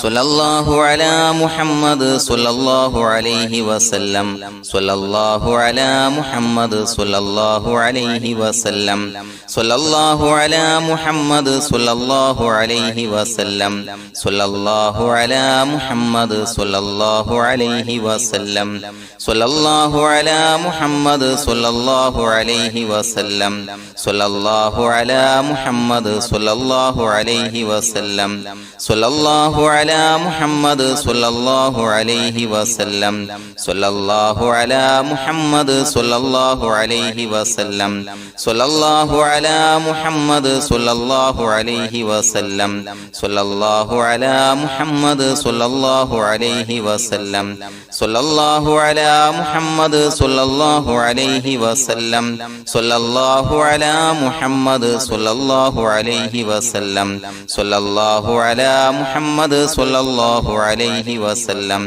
സ്വല്ലല്ലാഹു അലാ മുഹമ്മദ് സ്വല്ലല്ലാഹു അലൈഹി വസല്ലം സ്വല്ലല്ലാഹു അലാ മുഹമ്മദ് സ്വല്ലല്ലാഹു അലൈഹി വസല്ലം സ്വല്ലല്ലാഹു അലാ മുഹമ്മദ് സ്വല്ലല്ലാഹു അലൈഹി വസല്ലം സ്വല്ലല്ലാഹു അലാ മുഹമ്മദ് സ്വല്ലല്ലാഹു അലൈഹി വസല്ലം സ്വല്ലല്ലാഹു അലാ മുഹമ്മദ് സ്വല്ലല്ലാഹു അലൈഹി വസല്ലം സ്വല്ലല്ലാഹു അലാ മുഹമ്മദ് സ്വല്ലല്ലാഹു അലൈഹി വസല്ലം സ്വല്ലല്ലാഹു അലാ മുഹമ്മദ് സ്വല്ലല്ലാഹു അലൈഹി വസല്ലം സ്വല്ലല്ലാഹു അലാ മുഹമ്മദ് സ്വല്ലല്ലാഹു അലൈഹി വസല്ലം സ്വല്ലല്ലാഹു അലാ മുഹമ്മദ് സ്വല്ലല്ലാഹു അലൈഹി വസല്ലം സ്വല്ലല്ലാഹു അലാ മുഹമ്മദ് സ്വല്ലല്ലാഹു അലൈഹി വസല്ലം സ്വല്ലല്ലാഹു അലാ മുഹമ്മദ് സ്വല്ലല്ലാഹു അലൈഹി വസല്ലം സ്വല്ലല്ലാഹു അലാ മുഹമ്മദ് സ്വല്ലല്ലാഹു അലൈഹി വസല്ലം സ്വല്ലല്ലാഹു അലാ മുഹമ്മദ് സ്വല്ലല്ലാഹു അലൈഹി വസല്ലം സ്വല്ലല്ലാഹു അലാ മുഹമ്മദ് സ്വല്ലല്ലാഹു അലൈഹി വസല്ലം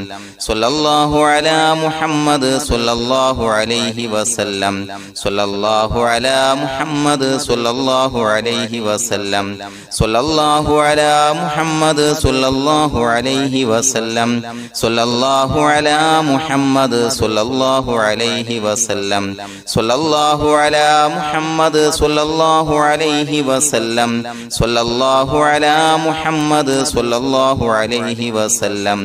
സ്വല്ലല്ലാഹു അലാ മുഹമ്മദ് സ്വല്ലല്ലാഹു അലൈഹി വസല്ലം സ്വല്ലല്ലാഹു അലാ മുഹമ്മദ് സ്വല്ലല്ലാഹു അലൈഹി വസല്ലം സ്വല്ലല്ലാഹു അലാ മുഹമ്മദ് സ്വല്ലല്ലാഹു അലൈഹി വസല്ലം സ്വല്ലല്ലാഹു അലാ മുഹമ്മദ് സ്വല്ലല്ലാഹു അലൈഹി വസല്ലം സ്വല്ലല്ലാഹു അലാ മുഹമ്മദ് സ്വല്ലല്ലാഹു അലൈഹി വസല്ലം സ്വല്ലല്ലാഹു അലാ മുഹമ്മദ് സ്വല്ലല്ലാഹു അലൈഹി വസല്ലം സ്വല്ലല്ലാഹു അലാ മുഹമ്മദ് സ്വല്ലല്ലാഹു അലൈഹി വസല്ലം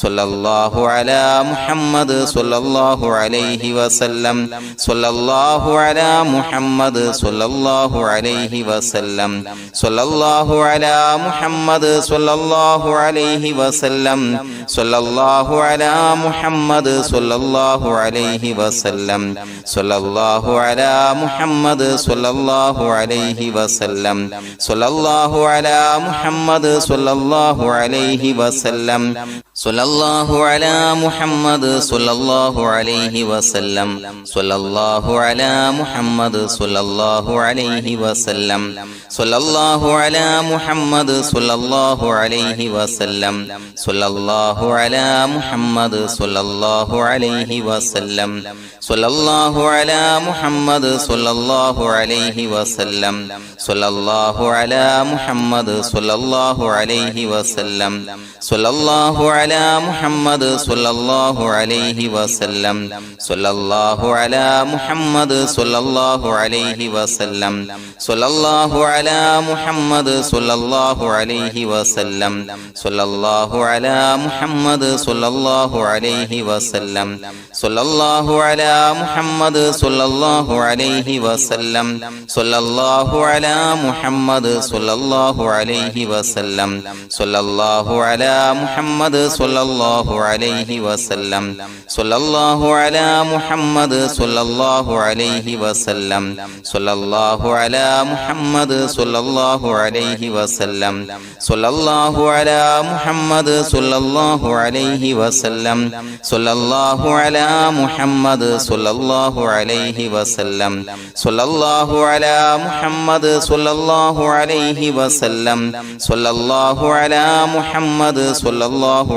സ്വല്ലല്ലാഹു അലാ മുഹമ്മദ് സ്വല്ലല്ലാഹു അലൈഹി വസല്ലം സ്വല്ലല്ലാഹു അലാ മുഹമ്മദ് സ്വല്ലല്ലാഹു അലൈഹി വസല്ലം സ്വല്ലല്ലാഹു അലാ മുഹമ്മദ് സ്വല്ലല്ലാഹു അലൈഹി വസല്ലം സ്വല്ലല്ലാഹു അലാ മുഹമ്മദ് സ്വല്ലല്ലാഹു അലൈഹി വസല്ലം സ്വല്ലല്ലാഹു അലാ മുഹമ്മദ് സ്വല്ലല്ലാഹു അലൈഹി വസല്ലം സ്വല്ലല്ലാഹു അലാ മുഹമ്മദ് സ്വല്ലല്ലാഹു അലൈഹി വസല്ലം സ്വല്ലല്ലാഹു അലാ മുഹമ്മദ് സ്വല്ലല്ലാഹു അലൈഹി വസല്ലം സ്വല്ലല്ലാഹു അലാ മുഹമ്മദ് സ്വല്ലല്ലാഹു അലൈഹി വസല്ലം സ്വല്ലല്ലാഹു അലാ മുഹമ്മദ് സ്വല്ലല്ലാഹു അലൈഹി വസല്ലം സ്വല്ലല്ലാഹു അലാ മുഹമ്മദ് സ്വല്ലല്ലാഹു അലൈഹി വസല്ലം സ്വല്ലല്ലാഹു അലാ മുഹമ്മദ് സ്വല്ലല്ലാഹു അലൈഹി വസല്ലം സ്വല്ലല്ലാഹു അലാ മുഹമ്മദ് സ്വല്ലല്ലാഹു അലൈഹി വസല്ലം സ്വല്ലല്ലാഹു അലാ മുഹമ്മദ് സ്വല്ലല്ലാഹു അലൈഹി വസല്ലം സ്വല്ലല്ലാഹു അലാ മുഹമ്മദ് സ്വല്ലല്ലാഹു അലൈഹി വസല്ലം സ്വല്ലല്ലാഹു അലാ മുഹമ്മദ് സ്വല്ലല്ലാഹു അലൈഹി വസല്ലം സ്വല്ലല്ലാഹു അലാ മുഹമ്മദ് സ്വല്ലല്ലാഹു അലൈഹി വസല്ലം സ്വല്ലല്ലാഹു അലാ മുഹമ്മദ് സ്വല്ലല്ലാഹു അലൈഹി വസല്ലം സ്വല്ലല്ലാഹു അലാ മുഹമ്മദ് സ്വല്ലല്ലാഹു അലൈഹി വസല്ലം സ്വല്ലല്ലാഹു അലാ മുഹമ്മദ് സ്വല്ലല്ലാഹു അലൈഹി വസല്ലം സ്വല്ലല്ലാഹു അലാ മുഹമ്മദ് സ്വല്ലല്ലാഹു അലൈഹി വസല്ലം സ്വല്ലല്ലാഹു അലാ മുഹമ്മദ് സ്വല്ലല്ലാഹു അലൈഹി വസല്ലം സ്വല്ലല്ലാഹു അലാ മുഹമ്മദ് സ്വല്ലല്ലാഹു അലൈഹി വസല്ലം സ്വല്ലല്ലാഹു അലാ മുഹമ്മദ് സ്വല്ലല്ലാഹു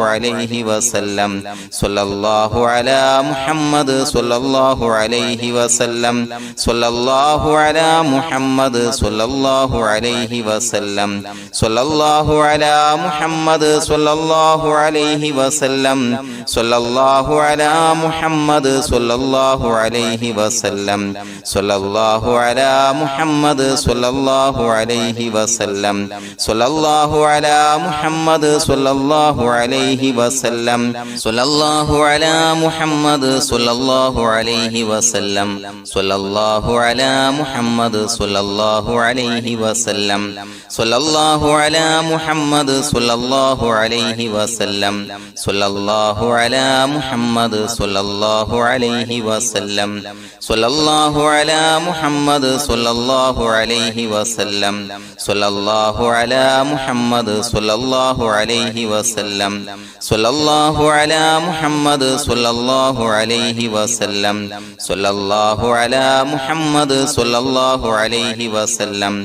അലൈഹി വസല്ലം സ്വല്ലല്ലാഹു അലാ മുഹമ്മദ് സ്വല്ലല്ലാഹു അലൈഹി വസല്ലം സ്വല്ലല്ലാഹു അലാ മുഹമ്മദ് സ്വല്ലല്ലാഹു അലൈഹി വസല്ലം സ്വല്ലല്ലാഹു അലാ മുഹമ്മദ് സ്വല്ലല്ലാഹു അലൈഹി വസല്ലം സ്വല്ലല്ലാഹു അലാ മുഹമ്മദ് സ്വല്ലല്ലാഹു അലൈഹി വസല്ലം സ്വല്ലല്ലാഹു അലാ മുഹമ്മദ് സ്വല്ലല്ലാഹു അലൈഹി വസല്ലം സ്വല്ലല്ലാഹു അലാ മുഹമ്മദ് സ്വല്ലല്ലാഹു അലൈഹി വസല്ലം സ്വല്ലല്ലാഹു അലാ മുഹമ്മദ് സ്വല്ലല്ലാഹു അലൈഹി വസല്ലം സ്വല്ലല്ലാഹു അലാ മുഹമ്മദ് സ്വല്ലല്ലാഹു അലൈഹി വസല്ലം സ്വല്ലല്ലാഹു അലാ മുഹമ്മദ് സ്വല്ലല്ലാഹു അലൈഹി വസല്ലം സ്വല്ലല്ലാഹു അലാ മുഹമ്മദ് സ്വല്ലല്ലാഹു അലൈഹി വസല്ലം സ്വല്ലല്ലാഹു അലാ മുഹമ്മദ് സ്വല്ലല്ലാഹു അലൈഹി വസല്ലം സ്വല്ലല്ലാഹു അലാ മുഹമ്മദ് സ്വല്ലല്ലാഹു അലൈഹി വസല്ലം സ്വല്ലല്ലാഹു അലാ മുഹമ്മദ് സ്വല്ലല്ലാഹു അലൈഹി വസല്ലം സ്വല്ലല്ലാഹു അലാ മുഹമ്മദ് സ്വല്ലല്ലാഹു അലൈഹി വസല്ലം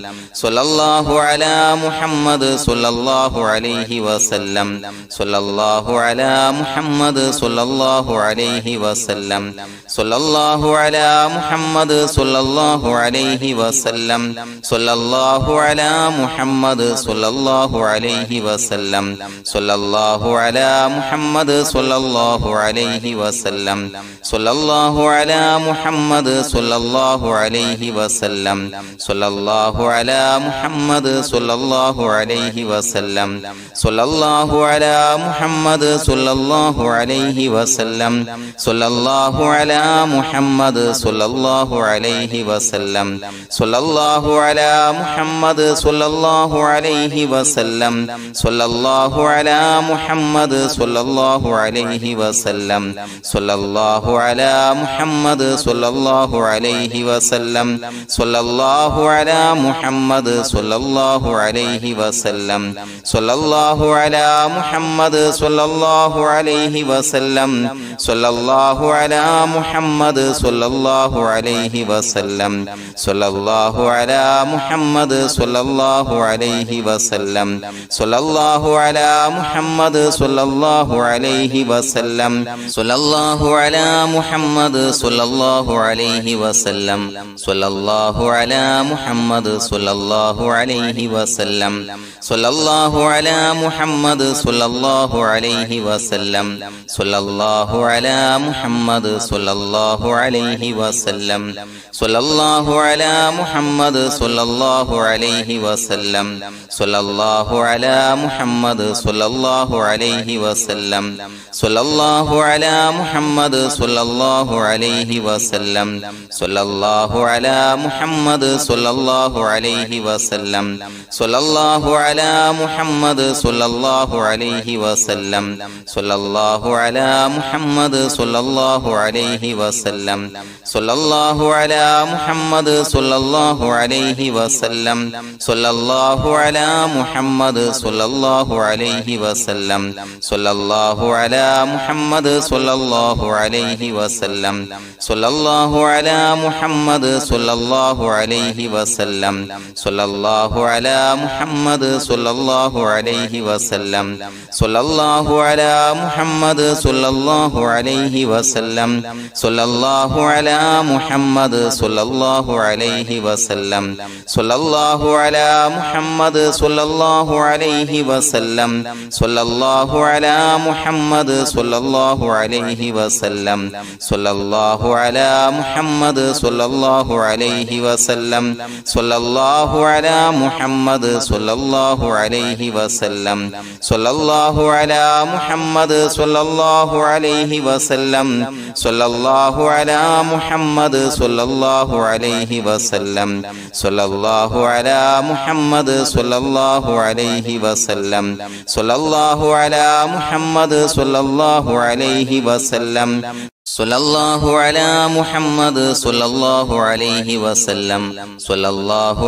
സ്വല്ലല്ലാഹു അലാ മുഹമ്മദ് സ്വല്ലല്ലാഹു അലൈഹി വസല്ലം സ്വല്ലല്ലാഹു അലാ മുഹമ്മദ് സ്വല്ലല്ലാഹു അലൈഹി വസല്ലം സ്വല്ലല്ലാഹു അലാ മുഹമ്മദ് സ്വല്ലല്ലാഹു അലൈഹി വസല്ലം സ്വല്ലല്ലാഹു അലാ മുഹമ്മദ് സ്വല്ലല്ലാഹു അലൈഹി വസല്ലം സ്വല്ലല്ലാഹു അലാ മുഹമ്മദ് സ്വല്ലല്ലാഹു അലൈഹി വസല്ലം സ്വല്ലല്ലാഹു അലാ മുഹമ്മദ് സ്വല്ലല്ലാഹു അലൈഹി വസല്ലം സ്വല്ലല്ലാഹു അലാ മുഹമ്മദ് സ്വല്ലല്ലാഹു അലൈഹി വസല്ലം സ്വല്ലല്ലാഹു അലാ മുഹമ്മദ് സ്വല്ലല്ലാഹു അലൈഹി വസല്ലം സ്വല്ലല്ലാഹു അലാ മുഹമ്മദ് സ്വല്ലല്ലാഹു അലൈഹി വസല്ലം സ്വല്ലല്ലാഹു അലാ മുഹമ്മദ് സ്വല്ലല്ലാഹു അലൈഹി വസല്ലം സ്വല്ലല്ലാഹു അലാ മുഹമ്മദ് സ്വല്ലല്ലാഹു അലൈഹി വസല്ലം സ്വല്ലല്ലാഹു അലാ മുഹമ്മദ് സ്വല്ലല്ലാഹു അലൈഹി വസല്ലം സ്വല്ലല്ലാഹു അലാ മുഹമ്മദ് സ്വല്ലല്ലാഹു അലൈഹി വസല്ലം സ്വല്ലല്ലാഹു അലാ മുഹമ്മദ് സ്വല്ലല്ലാഹു അലൈഹി വസല്ലം സ്വല്ലല്ലാഹു അലാ മുഹമ്മദ് സ്വല്ലല്ലാഹു അലൈഹി വസല്ലം സ്വല്ലല്ലാഹു അലാ മുഹമ്മദ് സ്വല്ലല്ലാഹു അലൈഹി വസല്ലം സ്വല്ലല്ലാഹു അലാ മുഹമ്മദ് സ്വല്ലല്ലാഹു അലൈഹി വസല്ലം സ്വല്ലല്ലാഹു അലാ മുഹമ്മദ് സ്വല്ലല്ലാഹു അലൈഹി വസല്ലം സ്വല്ലല്ലാഹു അലാ മുഹമ്മദ് സ്വല്ലല്ലാഹു അലൈഹി വസല്ലം സ്വല്ലല്ലാഹു അലാ മുഹമ്മദ് സ്വല്ലല്ലാഹു അലൈഹി വസല്ലം സ്വല്ലല്ലാഹു അലാ മുഹമ്മദ് സ്വല്ലല്ലാഹു അലൈഹി വസല്ലം സ്വല്ലല്ലാഹു അലാ മുഹമ്മദ് സ്വല്ലല്ലാഹു അലൈഹി വസല്ലം സ്വല്ലല്ലാഹു അലാ മുഹമ്മദ് സ്വല്ലല്ലാഹു അലൈഹി വസല്ലം സ്വല്ലല്ലാഹു അലാ മുഹമ്മദ് സ്വല്ലല്ലാഹു അലൈഹി വസല്ലം സ്വല്ലല്ലാഹു അലാ മുഹമ്മദ് സ്വല്ലല്ലാഹു അലൈഹി വസല്ലം സ്വല്ലല്ലാഹു അലാ മുഹമ്മദ് സ്വല്ലല്ലാഹു അലൈഹി വസല്ലം സ്വല്ലല്ലാഹു അലാ മുഹമ്മദ് സ്വല്ലല്ലാഹു അലൈഹി വസല്ലം സ്വല്ലല്ലാഹു അലാ മുഹമ്മദ് സ്വല്ലല്ലാഹു അലൈഹി വസല്ലം സ്വല്ലല്ലാഹു അലാ മുഹമ്മദ് സ്വല്ലല്ലാഹു അലൈഹി വസല്ലം സ്വല്ലല്ലാഹു അലാ മുഹമ്മദ് സ്വല്ലല്ലാഹു അലൈഹി വസല്ലം സ്വല്ലല്ലാഹു അലാ മുഹമ്മദ് സ്വല്ലല്ലാഹു അലൈഹി വസല്ലം സ്വല്ലല്ലാഹു അലാ മുഹമ്മദ് സ്വല്ലല്ലാഹു അലൈഹി വസല്ലം സ്വല്ലല്ലാഹു അലാ മുഹമ്മദ് സ്വല്ലല്ലാഹു അലൈഹി വസല്ലം സ്വല്ലല്ലാഹു അലാ മുഹമ്മദ് സ്വല്ലല്ലാഹു അലൈഹി വസല്ലം സ്വല്ലല്ലാഹു അലാ മുഹമ്മദ് സ്വല്ലല്ലാഹു അലൈഹി വസല്ലം സ്വല്ലല്ലാഹു അലാ മുഹമ്മദ് സ്വല്ലല്ലാഹു അലൈഹി വസല്ലം സ്വല്ലല്ലാഹു അലാ മുഹമ്മദ് സ്വല്ലല്ലാഹു അലൈഹി വസല്ലം സ്വല്ലല്ലാഹു അലാ മുഹമ്മദ് സ്വല്ലല്ലാഹു അലൈഹി വസല്ലം സ്വല്ലല്ലാഹു അലാ മുഹമ്മദ് സ്വല്ലല്ലാഹു അലൈഹി വസല്ലം സ്വല്ലല്ലാഹു അലാ മുഹമ്മദ് സ്വല്ലല്ലാഹു അലൈഹി വസല്ലം സ്വല്ലല്ലാഹു അലാ മുഹമ്മദ് സ്വല്ലല്ലാഹു അലൈഹി വസല്ലം സ്വല്ലല്ലാഹു അലാ മുഹമ്മദ് സ്വല്ലല്ലാഹു അലൈഹി വസല്ലം സ്വല്ലല്ലാഹു അലാ മുഹമ്മദ് സ്വല്ലല്ലാഹു അലൈഹി വസല്ലം സ്വല്ലല്ലാഹു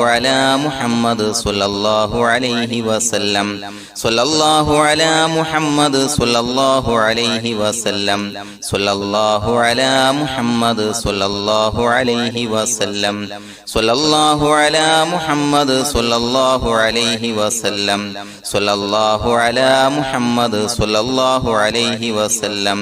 അലാ മുഹമ്മദ് സ്വല്ലല്ലാഹു അലൈഹി വസല്ലം സ്വല്ലല്ലാഹു അലാ മുഹമ്മദ് സ്വല്ലല്ലാഹു അലൈഹി വസല്ലം സ്വല്ലല്ലാഹു അലാ മുഹമ്മദ് സ്വല്ലല്ലാഹു അലൈഹി വസല്ലം സ്വല്ലല്ലാഹു അലാ മുഹമ്മദ് സ്വല്ലല്ലാഹു അലൈഹി വസല്ലം സ്വല്ലല്ലാഹു അലാ മുഹമ്മദ് സ്വല്ലല്ലാഹു അലൈഹി വസല്ലം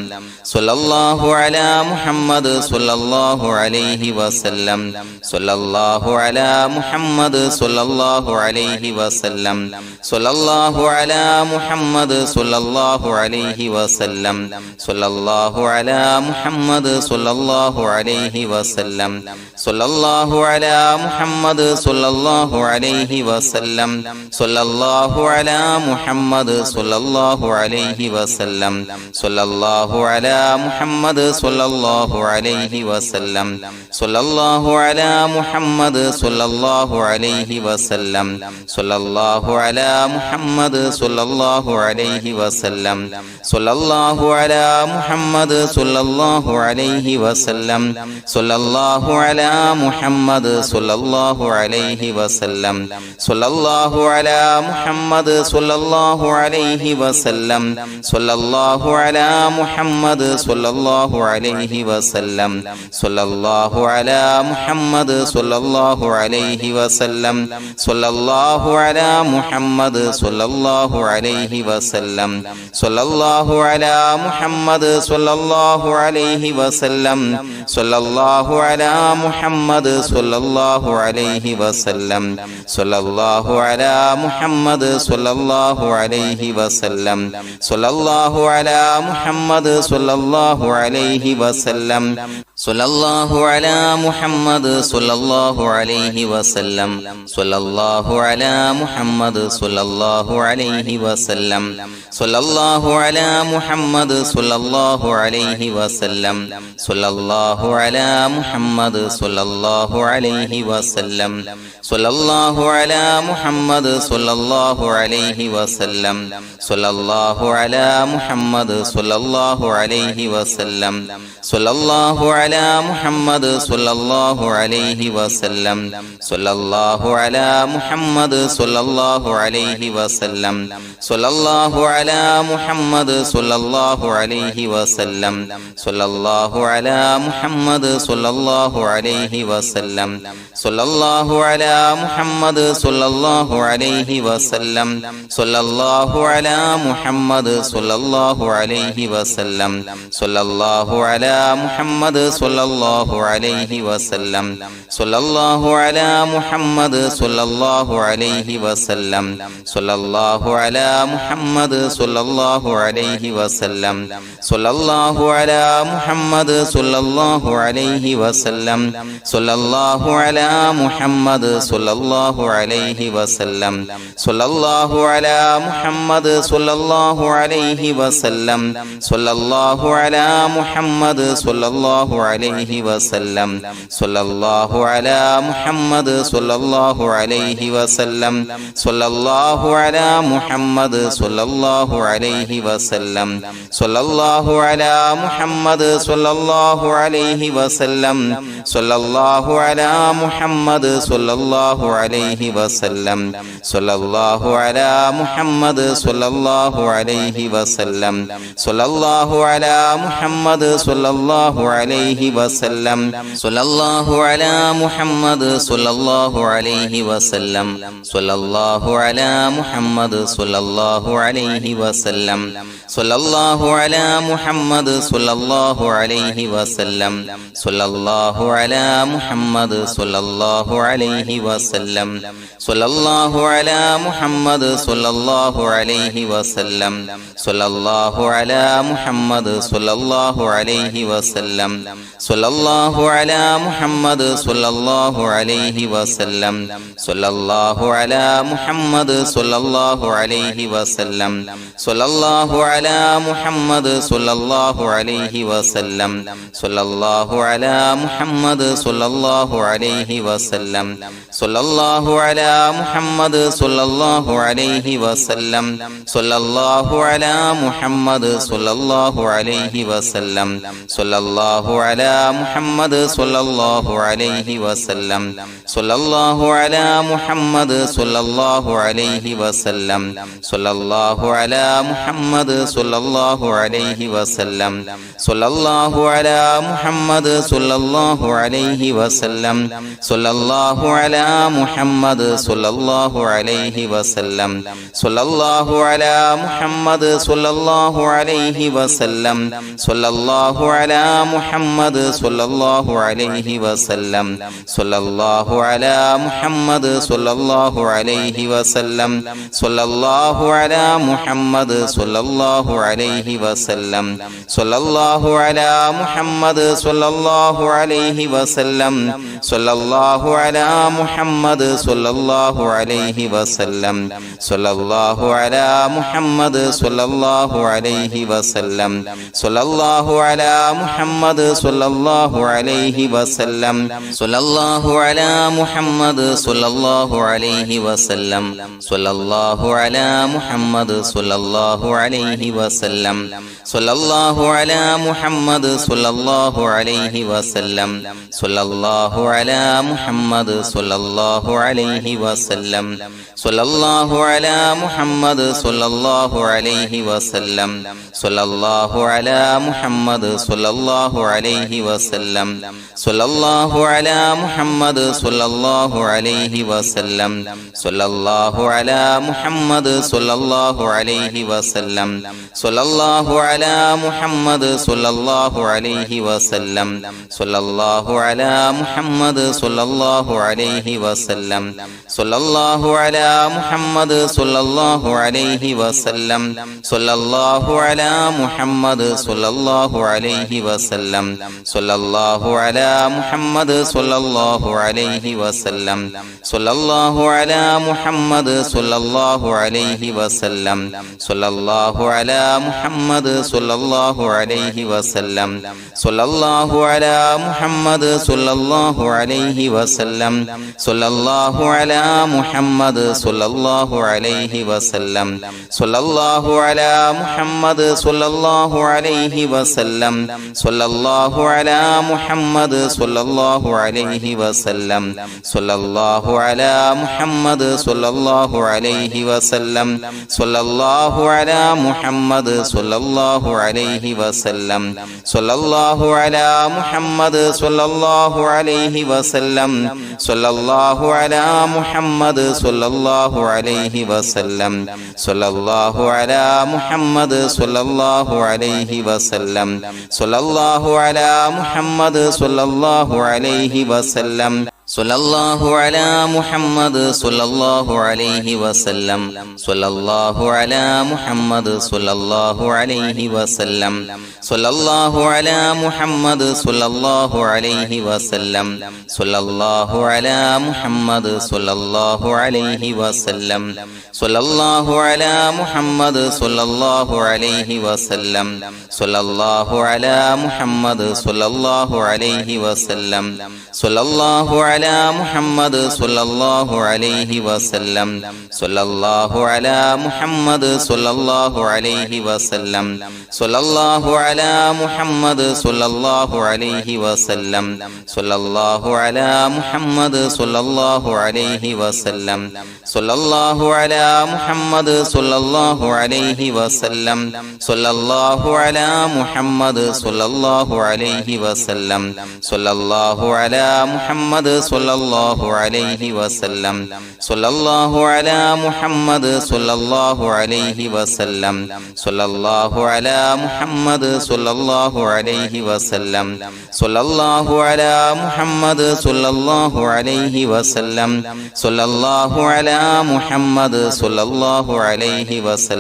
സ്വല്ലല്ലാഹു അലാ മുഹമ്മദ് സ്വല്ലല്ലാഹു അലൈഹി വസല്ലം സ്വല്ലല്ലാഹു അലാ മുഹമ്മദ് സ്വല്ലല്ലാഹു അലൈഹി വസല്ലം സ്വല്ലല്ലാഹു അലാ മുഹമ്മദ് സ്വല്ലല്ലാഹു അലൈഹി വസല്ലം സ്വല്ലല്ലാഹു അലാ മുഹമ്മദ് സ്വല്ലല്ലാഹു അലൈഹി വസല്ലം സ്വല്ലല്ലാഹു അലാ മുഹമ്മദ് സ്വല്ലല്ലാഹു അലൈഹി വസല്ലം സ്വല്ലല്ലാഹു അലാ മുഹമ്മദ് സ്വല്ലല്ലാഹു അലൈഹി വസല്ലം സ്വല്ലല്ലാഹു അലാ മുഹമ്മദ് സ്വല്ലല്ലാഹു അലൈഹി വസല്ലം സ്വല്ലല്ലാഹു അലാ മുഹമ്മദ് സ്വല്ലല്ലാഹു അലൈഹി വസല്ലം സ്വല്ലല്ലാഹു അലാ മുഹമ്മദ് സ്വല്ലല്ലാഹു അലൈഹി വസല്ലം സ്വല്ലല്ലാഹു അലാ മുഹമ്മദ് സ്വല്ലല്ലാഹു അലൈഹി വസല്ലം സ്വല്ലല്ലാഹു അലാ മുഹമ്മദ് സ്വല്ലല്ലാഹു അലൈഹി വസല്ലം സ്വല്ലല്ലാഹു അലാ മുഹമ്മദ് സ്വല്ലല്ലാഹു അലൈഹി വസല്ലം സ്വല്ലല്ലാഹു അലാ മുഹമ്മദ് സ്വല്ലല്ലാഹു അലൈഹി വസല്ലം സ്വല്ലല്ലാഹു അലാ മുഹമ്മദ് സ്വല്ലല്ലാഹു അലൈഹി വസല്ലം സ്വല്ലല്ലാഹു അലാ മുഹമ്മദ് സ്വല്ലല്ലാഹു അലൈഹി വസല്ലം സ്വല്ലല്ലാഹു അലാ മുഹമ്മദ് സ്വല്ലല്ലാഹു അലൈഹി വസല്ലം സ്വല്ലല്ലാഹു അലാ മുഹമ്മദ് സ്വല്ലല്ലാഹു അലൈഹി വസല്ലം സ്വല്ലല്ലാഹു അലാ മുഹമ്മദ് സ്വല്ലല്ലാഹു അലൈഹി വസല്ലം സ്വല്ലല്ലാഹു അലാ മുഹമ്മദ് സ്വല്ലല്ലാഹു അലൈഹി വസല്ലം സ്വല്ലല്ലാഹു അലാ മുഹമ്മദ് സ്വല്ലല്ലാഹു അലൈഹി വസല്ലം സ്വല്ലല്ലാഹു അലാ മുഹമ്മദ് സ്വല്ലല്ലാഹു അലൈഹി വസല്ലം സ്വല്ലല്ലാഹു അലാ മുഹമ്മദ് സ്വല്ലല്ലാഹു അലൈഹി വസല്ലം സ്വല്ലല്ലാഹു അലാ മുഹമ്മദ് സ്വല്ലല്ലാഹു അലൈഹി വസല്ലം സ്വല്ലല്ലാഹു അലാ മുഹമ്മദ് സ്വല്ലല്ലാഹു അലൈഹി വസല്ലം സ്വല്ലല്ലാഹു അലാ മുഹമ്മദ് സ്വല്ലല്ലാഹു അലൈഹി വസല്ലം സ്വല്ലല്ലാഹു അലാ മുഹമ്മദ് സ്വല്ലല്ലാഹു അലൈഹി വസല്ലം സ്വല്ലല്ലാഹു അലാ മുഹമ്മദ് സ്വല്ലല്ലാഹു അലൈഹി വസല്ലം സ്വല്ലല്ലാഹു അലാ മുഹമ്മദ് സ്വല്ലല്ലാഹു അലൈഹി വസല്ലം സ്വല്ലല്ലാഹു അലാ മുഹമ്മദ് സ്വല്ലല്ലാഹു അലൈഹി വസല്ലം സ്വല്ലല്ലാഹു അലാ മുഹമ്മദ് സ്വല്ലല്ലാഹു അലൈഹി വസല്ലം സ്വല്ലല്ലാഹു അലാ മുഹമ്മദ് സ്വല്ലല്ലാഹു അലൈഹി വസല്ലം സ്വല്ലല്ലാഹു അലാ മുഹമ്മദ് സ്വല്ലല്ലാഹു അലൈഹി വസല്ലം സ്വല്ലല്ലാഹു അലാ മുഹമ്മദ് സ്വല്ലല്ലാഹു അലൈഹി വസല്ലം സ്വല്ലല്ലാഹു അലാ മുഹമ്മദ് സ്വല്ലല്ലാഹു അലൈഹി വസല്ലം സ്വല്ലല്ലാഹു അലാ മുഹമ്മദ് സ്വല്ലല്ലാഹു അലൈഹി വസല്ലം സ്വല്ലല്ലാഹു അലാ മുഹമ്മദ് സ്വല്ലല്ലാഹു അലൈഹി വസല്ലം സ്വല്ലല്ലാഹു അലാ മുഹമ്മദ് സ്വല്ലല്ലാഹു അലൈഹി വസല്ലം സ്വല്ലല്ലാഹു അലാ മുഹമ്മദ് സ്വല്ലല്ലാഹു അലൈഹി വസല്ലം സ്വല്ലല്ലാഹു അലാ മുഹമ്മദ് സ്വല്ലല്ലാഹു അലൈഹി വസല്ലം സ്വല്ലല്ലാഹു അലാ മുഹമ്മദ് സ്വല്ലല്ലാഹു അലൈഹി വസല്ലം സ്വല്ലല്ലാഹു അലാ മുഹമ്മദ് സ്വല്ലല്ലാഹു അലൈഹി വസല്ലം സ്വല്ലല്ലാഹു അലാ മുഹമ്മദ് സ്വല്ലല്ലാഹു അലൈഹി വസല്ലം സ്വല്ലല്ലാഹു അലാ മുഹമ്മദ് സ്വല്ലല്ലാഹു അലൈഹി വസല്ലം സ്വല്ലല്ലാഹു അലാ മുഹമ്മദ് സ്വല്ലല്ലാഹു അലൈഹി വസല്ലം സ്വല്ലല്ലാഹു അലാ മുഹമ്മദ് സ്വല്ലല്ലാഹു അലൈഹി വസല്ലം സ്വല്ലല്ലാഹു അലാ മുഹമ്മദ് സ്വല്ലല്ലാഹു അലൈഹി വസല്ലം സ്വല്ലല്ലാഹു അലാ മുഹമ്മദ് സ്വല്ലല്ലാഹു അലൈഹി വസല്ലം സ്വല്ലല്ലാഹു അലാ മുഹമ്മദ് സ്വല്ലല്ലാഹു അലൈഹി വസല്ലം സ്വല്ലല്ലാഹു അലാ മുഹമ്മദ് സ്വല്ലല്ലാഹു അലൈഹി വസല്ലം സ്വല്ലല്ലാഹു അലാ മുഹമ്മദ് സ്വല്ലല്ലാഹു അലൈഹി വസല്ലം സ്വല്ലല്ലാഹു അലാ മുഹമ്മദ് സ്വല്ലല്ലാഹു അലൈഹി വസല്ലം സ്വല്ലല്ലാഹു അലാ മുഹമ്മദ് സ്വല്ലല്ലാഹു അലൈഹി വസല്ലം സ്വല്ലല്ലാഹു അലാ മുഹമ്മദ് സ്വല്ലല്ലാഹു അലൈഹി വസല്ലം സ്വല്ലല്ലാഹു അലാ മുഹമ്മദ് സ്വല്ലല്ലാഹു അലൈഹി വസല്ലം സ്വല്ലല്ലാഹു അലാ മുഹമ്മദ് സ്വല്ലല്ലാഹു അലൈഹി വസല്ലം സ്വല്ലല്ലാഹു അലാ മുഹമ്മദ് സ്വല്ലല്ലാഹു അലൈഹി വസല്ലം സ്വല്ലല്ലാഹു അലാ മുഹമ്മദ് സ്വല്ലല്ലാഹു അലൈഹി വസല്ലം സ്വല്ലല്ലാഹു അലാ മുഹമ്മദ് സ്വല്ലല്ലാഹു അലൈഹി വസല്ലം സ്വല്ലല്ലാഹു അലാ മുഹമ്മദ് സ്വല്ലല്ലാഹു അലൈഹി വസല്ലം സ്വല്ലല്ലാഹു അലാ മുഹമ്മദ് സ്വല്ലല്ലാഹു അലൈഹി വസല്ലം സ്വല്ലല്ലാഹു അലാ മുഹമ്മദ് സ്വല്ലല്ലാഹു അലൈഹി വസല്ലം സ്വല്ലല്ലാഹു അലാ മുഹമ്മദ് സ്വല്ലല്ലാഹു അലൈഹി വസല്ലം സ്വല്ലല്ലാഹു അലാ മുഹമ്മദ് മുഹമ്മദ് സ്വല്ലല്ലാഹു അലൈഹി വസല്ലം സ്വല്ലല്ലാഹു അലാ മുഹമ്മദ് സ്വല്ലല്ലാഹു അലൈഹി വസല്ലം സ്വല്ലല്ലാഹു അലാ മുഹമ്മദ് സ്വല്ലല്ലാഹു അലൈഹി വസല്ലം സ്വല്ലല്ലാഹു അലാ മുഹമ്മദ് സ്വല്ലല്ലാഹു അലൈഹി വസല്ലം സ്വല്ലല്ലാഹു അലാ മുഹമ്മദ് സ്വല്ലല്ലാഹു അലൈഹി വസല്ലം സ്വല്ലല്ലാഹു അലാ മുഹമ്മദ് സ്വല്ലല്ലാഹു അലൈഹി വസല്ലം സ്വല്ലല്ലാഹു അലാ മുഹമ്മദ് സ്വല്ലല്ലാഹു അലൈഹി വസല്ലം സ്വല്ലല്ലാഹു അലാ മുഹമ്മദ് സ്വല്ലല്ലാഹു അലൈഹി വസല്ലം സ്വല്ലല്ലാഹു അലാ മുഹമ്മദ് സ്വല്ലല്ലാഹു അലൈഹി വസല്ലം സ്വല്ലല്ലാഹു അലാ മുഹമ്മദ് സ്വല്ലല്ലാഹു അലൈഹി വസല്ലം സ്വല്ലല്ലാഹു അലാ മുഹമ്മദ് സ്വല്ലല്ലാഹു അലൈഹി വസല്ലം സ്വല്ലല്ലാഹു അലാ മുഹമ്മദ് സ്വല്ലല്ലാഹു അലൈഹി വസല്ലം സ്വല്ലല്ലാഹു അലാ മുഹമ്മദ് സ്വല്ലല്ലാഹു അലൈഹി വസല്ലം സ്വല്ലല്ലാഹു അലാ മുഹമ്മദ് സ്വല്ലല്ലാഹു അലൈഹി വസല്ലം സ്വല്ലല്ലാഹു അലാ മുഹമ്മദ് സ്വല്ലല്ലാഹു അലൈഹി വസല്ലം സ്വല്ലല്ലാഹു അലാ മുഹമ്മദ് സ്വല്ലല്ലാഹു അലൈഹി വസല്ലം സ്വല്ലല്ലാഹു അലാ മുഹമ്മദ് സ്വല്ലല്ലാഹു അലൈഹി വസല്ലം സ്വല്ലല്ലാഹു അലാ മുഹമ്മദ് സ്വല്ലല്ലാഹു അലൈഹി വസല്ലം സ്വല്ലല്ലാഹു അലാ മുഹമ്മദ് സ്വല്ലല്ലാഹു അലൈഹി വസല്ലം സ്വല്ലല്ലാഹു അലാ മുഹമ്മദ് സ്വല്ലല്ലാഹു അലൈഹി വസല്ലം സ്വല്ലല്ലാഹു അലാ മുഹമ്മദ് സ്വല്ലല്ലാഹു അലൈഹി വസല്ലം സ്വല്ലല്ലാഹു അലാ മുഹമ്മദ് സ്വല്ലല്ലാഹു അലൈഹി വസല്ലം സ്വല്ലല്ലാഹു അലാ മുഹമ്മദ് സ്വല്ലല്ലാഹു അലൈഹി വസല്ലം സ്വല്ലല്ലാഹു അലാ മുഹമ്മദ് സ്വല്ലല്ലാഹു അലൈഹി വസല്ലം സ്വല്ലല്ലാഹു അലാ മുഹമ്മദ് സ്വല്ലല്ലാഹു അലൈഹി വസല്ലം സ്വല്ലല്ലാഹു അലാ മുഹമ്മദ് സ്വല്ലല്ലാഹു അലൈഹി വസല്ലം സ്വല്ലല്ലാഹു അലാ മുഹമ്മദ് സ്വല്ലല്ലാഹു അലൈഹി വസല്ലം സ്വല്ലല്ലാഹു അലാ മുഹമ്മദ് സ്വല്ലല്ലാഹു അലൈഹി വസല്ലം സ്വല്ലല്ലാഹു അലാ മുഹമ്മദ് സ്വല്ലല്ലാഹു അലൈഹി വസല്ലം സ്വല്ലല്ലാഹു അലാ മുഹമ്മദ് സ്വല്ലല്ലാഹു അലൈഹി വസല്ലം സ്വല്ലല്ലാഹു അലാ മുഹമ്മദ് സ്വല്ലല്ലാഹു അലൈഹി വസല്ലം സ്വല്ലല്ലാഹു അലാ മുഹമ്മദ് സ്വല്ലല്ലാഹു അലൈഹി വസല്ലം സ്വല്ലല്ലാഹു അലാ മുഹമ്മദ് സ്വല്ലല്ലാഹു അലൈഹി വസല്ലം സ്വല്ലല്ലാഹു അലാ മുഹമ്മദ് സ്വല്ലല്ലാഹു അലൈഹി വസല്ലം സ്വല്ലല്ലാഹു അലാ മുഹമ്മദ് സ്വല്ലല്ലാഹു അലൈഹി വസല്ലം സ്വല്ലല്ലാഹു അലാ മുഹമ്മദ് സ്വല്ലല്ലാഹു അലൈഹി വസല്ലം സ്വല്ലല്ലാഹു അലാ മുഹമ്മദ് സ്വല്ലല്ലാഹു അലൈഹി വസല്ലം സ്വല്ലല്ലാഹു അലാ മുഹമ്മദ് സ്വല്ലല്ലാഹു അലൈഹി വസല്ലം സ്വല്ലല്ലാഹു അലാ മുഹമ്മദ് സ്വല്ലല്ലാഹു അലൈഹി വസല്ലം സ്വല്ലല്ലാഹു അലാ മുഹമ്മദ് സ്വല്ലല്ലാഹു അലൈഹി വസല്ലം സ്വല്ലല്ലാഹു അലാ മുഹമ്മദ് സ്വല്ലല്ലാഹു അലൈഹി വസല്ലം സ്വല്ലല്ലാഹു അലാ മുഹമ്മദ് സ്വല്ലല്ലാഹു അലൈഹി വസല്ലം സ്വല്ലല്ലാഹു അലാ മുഹമ്മദ് സ്വല്ലല്ലാഹു അലൈഹി വസല്ലം സ്വല്ലല്ലാഹു അലാ മുഹമ്മദ് സ്വല്ലല്ലാഹു അലൈഹി വസല്ലം സ്വല്ലല്ലാഹു അലാ മുഹമ്മദ് സ്വല്ലല്ലാഹു അലൈഹി വസല്ലം സ്വല്ലല്ലാഹു അലാ മുഹമ്മദ് സ്വല്ലല്ലാഹു അലൈഹി വസല്ലം സ്വല്ലല്ലാഹു അലാ മുഹമ്മദ് സ്വല്ലല്ലാഹു അലൈഹി വസല്ലം സ്വല്ലല്ലാഹു അലാ മുഹമ്മദ് സ്വല്ലല്ലാഹു അലൈഹി വസല്ലം സ്വല്ലല്ലാഹു അലാ മുഹമ്മദ് സ്വല്ലല്ലാഹു അലൈഹി വസല്ലം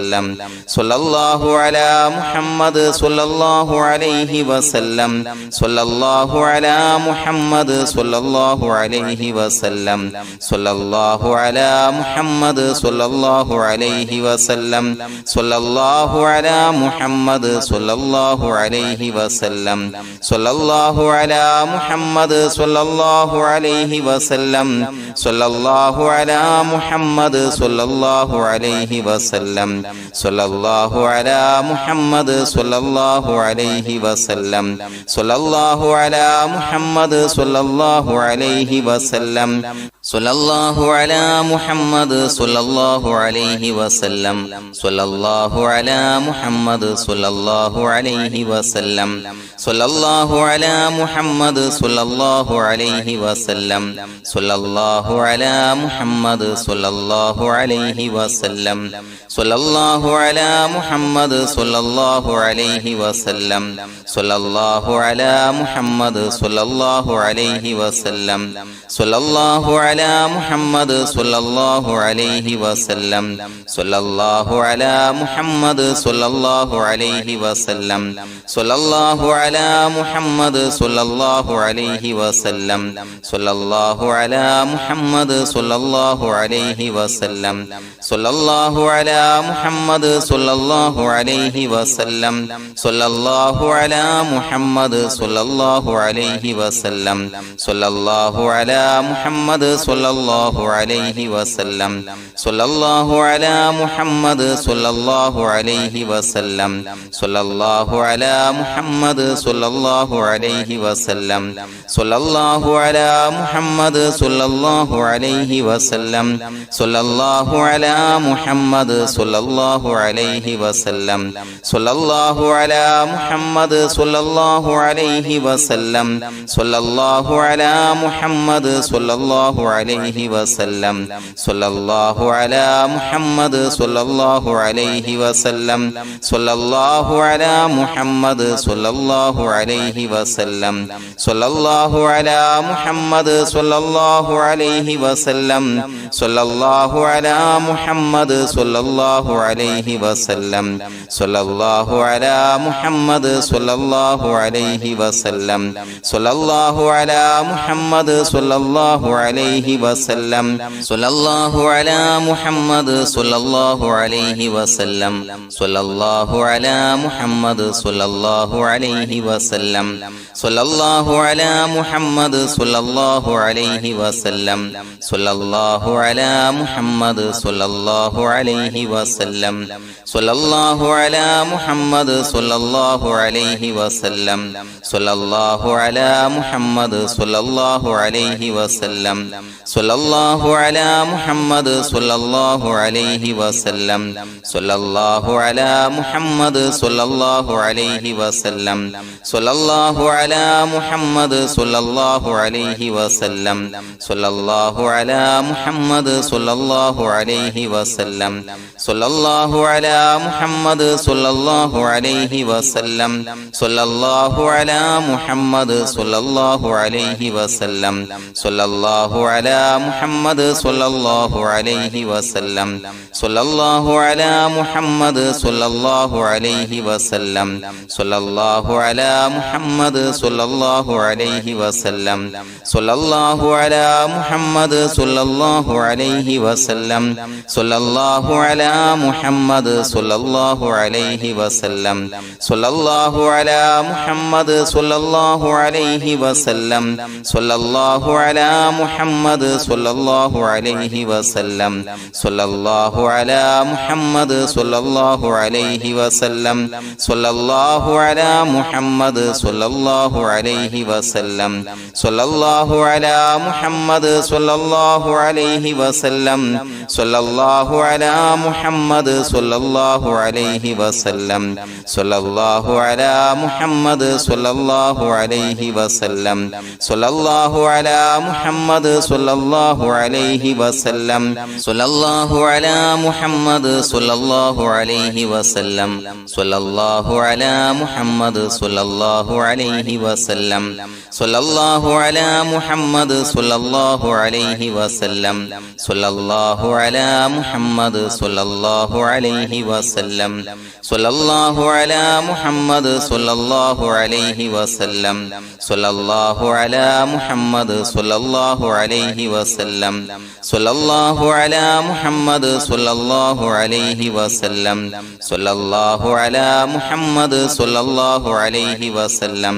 സ്വല്ലല്ലാഹു അലാ മുഹമ്മദ് സ്വല്ലല്ലാഹു അലൈഹി വസല്ലം സ്വല്ലല്ലാഹു അലാ മുഹമ്മദ് സ്വല്ലല്ലാഹു അലൈഹി വസല്ലം സ്വല്ലല്ലാഹു അലാ മുഹമ്മദ് സ്വല്ലല്ലാഹു അലൈഹി വസല്ലം സ്വല്ലല്ലാഹു അലാ മുഹമ്മദ് സ്വല്ലല്ലാഹു അലൈഹി വസല്ലം സ്വല്ലല്ലാഹു അലാ മുഹമ്മദ് സ്വല്ലല്ലാഹു അലൈഹി വസല്ലം സ്വല്ലല്ലാഹു അലാ മുഹമ്മദ് സ്വല്ലല്ലാഹു അലൈഹി വസല്ലം സ്വല്ലല്ലാഹു അലാ മുഹമ്മദ് സ്വല്ലല്ലാഹു അലൈഹി വസല്ലം സ്വല്ലല്ലാഹു അലാ മുഹമ്മദ് സ്വല്ലല്ലാഹു അലൈഹി വസല്ലം സ്വല്ലല്ലാഹു അലാ മുഹമ്മദ് സ്വല്ലല്ലാഹു അലൈഹി വസല്ലം സ്വല്ലല്ലാഹു അലാ മുഹമ്മദ് സ്വല്ലല്ലാഹു അലൈഹി വസല്ലം സ്വല്ലല്ലാഹു അലാ മുഹമ്മദ് സ്വല്ലല്ലാഹു അലൈഹി വസല്ലം സ്വല്ലല്ലാഹു അലാ മുഹമ്മദ് സ്വല്ലല്ലാഹു അലൈഹി വസല്ലം സ്വല്ലല്ലാഹു അലാ മുഹമ്മദ് സ്വല്ലല്ലാഹു അലൈഹി വസല്ലം സ്വല്ലല്ലാഹു അലാ മുഹമ്മദ് സ്വല്ലല്ലാഹു അലൈഹി വസല്ലം സ്വല്ലല്ലാഹു അലാ മുഹമ്മദ് സ്വല്ലല്ലാഹു അലൈഹി വസല്ലം സ്വല്ലല്ലാഹു അലാ മുഹമ്മദ് സ്വല്ലല്ലാഹു അലൈഹി വസല്ലം സ്വല്ലല്ലാഹു അലാ മുഹമ്മദ് സ്വല്ലല്ലാഹു അലൈഹി വസല്ലം സ്വല്ലല്ലാഹു അലാ മുഹമ്മദ് സ്വല്ലല്ലാഹു അലൈഹി വസല്ലം സ്വല്ലല്ലാഹു അലാ മുഹമ്മദ് സ്വല്ലല്ലാഹു അലൈഹി വസല്ലം സ്വല്ലല്ലാഹു അലാ മുഹമ്മദ് സ്വല്ലല്ലാഹു അലൈഹി വസല്ലം സ്വല്ലല്ലാഹു അലാ മുഹമ്മദ് സ്വല്ലല്ലാഹു അലൈഹി വസല്ലം സ്വല്ലല്ലാഹു അലാ മുഹമ്മദ് സ്വല്ലല്ലാഹു അലൈഹി വസല്ലം സ്വല്ലല്ലാഹു അലാ മുഹമ്മദ് സ്വല്ലല്ലാഹു അലൈഹി വസല്ലം സ്വല്ലല്ലാഹു അലാ മുഹമ്മദ് സ്വല്ലല്ലാഹു അലൈഹി വസല്ലം സ്വല്ലല്ലാഹു അലാ മുഹമ്മദ് സ്വല്ലല്ലാഹു അലൈഹി വസല്ലം സ്വല്ലല്ലാഹു അലാ മുഹമ്മദ് സ്വല്ലല്ലാഹു അലൈഹി വസല്ലം സ്വല്ലല്ലാഹു അലാ മുഹമ്മദ് സ്വല്ലല്ലാഹു അലൈഹി വസല്ലം സ്വല്ലല്ലാഹു അലാ മുഹമ്മദ് സ്വല്ലല്ലാഹു അലൈഹി വസല്ലം സ്വല്ലല്ലാഹു അലാ മുഹമ്മദ് സ്വല്ലല്ലാഹു അലൈഹി വസല്ലം സ്വല്ലല്ലാഹു അലാ മുഹമ്മദ് സ്വല്ലല്ലാഹു അലൈഹി വസല്ലം സ്വല്ലല്ലാഹു അലാ മുഹമ്മദ് സ്വല്ലല്ലാഹു അലൈഹി വസല്ലം സ്വല്ലല്ലാഹു അലാ മുഹമ്മദ് സ്വല്ലല്ലാഹു അലൈഹി വസല്ലം സ്വല്ലല്ലാഹു അലാ മുഹമ്മദ് സ്വല്ലല്ലാഹു അലൈഹി വസല്ലം സ്വല്ലല്ലാഹു അലാ മുഹമ്മദ് സ്വല്ലല്ലാഹു അലൈഹി വസല്ലം സ്വല്ലല്ലാഹു അലാ മുഹമ്മദ് സ്വല്ലല്ലാഹു അലൈഹി വസല്ലം സ്വല്ലല്ലാഹു അലാ മുഹമ്മദ് സ്വല്ലല്ലാഹു അലൈഹി വസല്ലം സ്വല്ലല്ലാഹു അലാ മുഹമ്മദ് സ്വല്ലല്ലാഹു അലൈഹി വസല്ലം സ്വല്ലല്ലാഹു അലാ മുഹമ്മദ് സ്വല്ലല്ലാഹു അലൈഹി വസല്ലം സ്വല്ലല്ലാഹു അലാ മുഹമ്മദ് സ്വല്ലല്ലാഹു അലൈഹി വസല്ലം സ്വല്ലല്ലാഹു അലാ മുഹമ്മദ് സ്വല്ലല്ലാഹു അലൈഹി വസല്ലം സ്വല്ലല്ലാഹു അലാ മുഹമ്മദ് സ്വല്ലല്ലാഹു അലൈഹി വസല്ലം സ്വല്ലല്ലാഹു അലാ മുഹമ്മദ് സ്വല്ലല്ലാഹു അലൈഹി വസല്ലം സ്വല്ലല്ലാഹു അലാ മുഹമ്മദ് സ്വല്ലല്ലാഹു അലൈഹി വസല്ലം സ്വല്ലല്ലാഹു അലാ മുഹമ്മദ് സ്വല്ലല്ലാഹു അലൈഹി വസല്ലം സ്വല്ലല്ലാഹു അലാ മുഹമ്മദ് സ്വല്ലല്ലാഹു അലൈഹി വസല്ലം സ്വല്ലല്ലാഹു അലാ മുഹമ്മദ് സ്വല്ലല്ലാഹു അലൈഹി വസല്ലം സ്വല്ലല്ലാഹു അലാ മുഹമ്മദ് സ്വല്ലല്ലാഹു അലൈഹി വസല്ലം സ്വല്ലല്ലാഹു അലാ മുഹമ്മദ് സ്വല്ലല്ലാഹു അലൈഹി വസല്ലം സ്വല്ലല്ലാഹു അലാ മുഹമ്മദ് സ്വല്ലല്ലാഹു അലൈഹി വസല്ലം സ്വല്ലല്ലാഹു അലാ മുഹമ്മദ് സ്വല്ലല്ലാഹു അലൈഹി വസല്ലം സ്വല്ലല്ലാഹു അലാ മുഹമ്മദ് സ്വല്ലല്ലാഹു അലൈഹി വസല്ലം സ്വല്ലല്ലാഹു അലാ മുഹമ്മദ് സ്വല്ലല്ലാഹു അലൈഹി വസല്ലം സ്വല്ലല്ലാഹു അലാ മുഹമ്മദ് സ്വല്ലല്ലാഹു അലൈഹി വസല്ലം സ്വല്ലല്ലാഹു അലാ മുഹമ്മദ് സ്വല്ലല്ലാഹു അലൈഹി വസല്ലം സ്വല്ലല്ലാഹു അലാ മുഹമ്മദ് സ്വല്ലല്ലാഹു അലൈഹി വസല്ലം സ്വല്ലല്ലാഹു അലാ മുഹമ്മദ് സ്വല്ലല്ലാഹു അലൈഹി വസല്ലം സ്വല്ലല്ലാഹു അലാ മുഹമ്മദ് സ്വല്ലല്ലാഹു അലൈഹി വസല്ലം സ്വല്ലല്ലാഹു അലാ മുഹമ്മദ് സ്വല്ലല്ലാഹു അലൈഹി വസല്ലം സ്വല്ലല്ലാഹു അലാ മുഹമ്മദ് സ്വല്ലല്ലാഹു അലൈഹി വസല്ലം സ്വല്ലല്ലാഹു അലാ മുഹമ്മദ് സ്വല്ലല്ലാഹു അലൈഹി വസല്ലം സ്വല്ലല്ലാഹു അലാ മുഹമ്മദ് സ്വല്ലല്ലാഹു അലൈഹി വസല്ലം സ്വല്ലല്ലാഹു അലാ മുഹമ്മദ് സ്വല്ലല്ലാഹു അലൈഹി വസല്ലം സ്വല്ലല്ലാഹു അലാ മുഹമ്മദ് സ്വല്ലല്ലാഹു അലൈഹി വസല്ലം സ്വല്ലല്ലാഹു അലാ മുഹമ്മദ് സ്വല്ലല്ലാഹു അലൈഹി വസല്ലം സ്വല്ലല്ലാഹു അലാ മുഹമ്മദ് സ്വല്ലല്ലാഹു അലൈഹി വസല്ലം സ്വല്ലല്ലാഹു അലാ മുഹമ്മദ് സ്വല്ലല്ലാഹു അലൈഹി വസല്ലം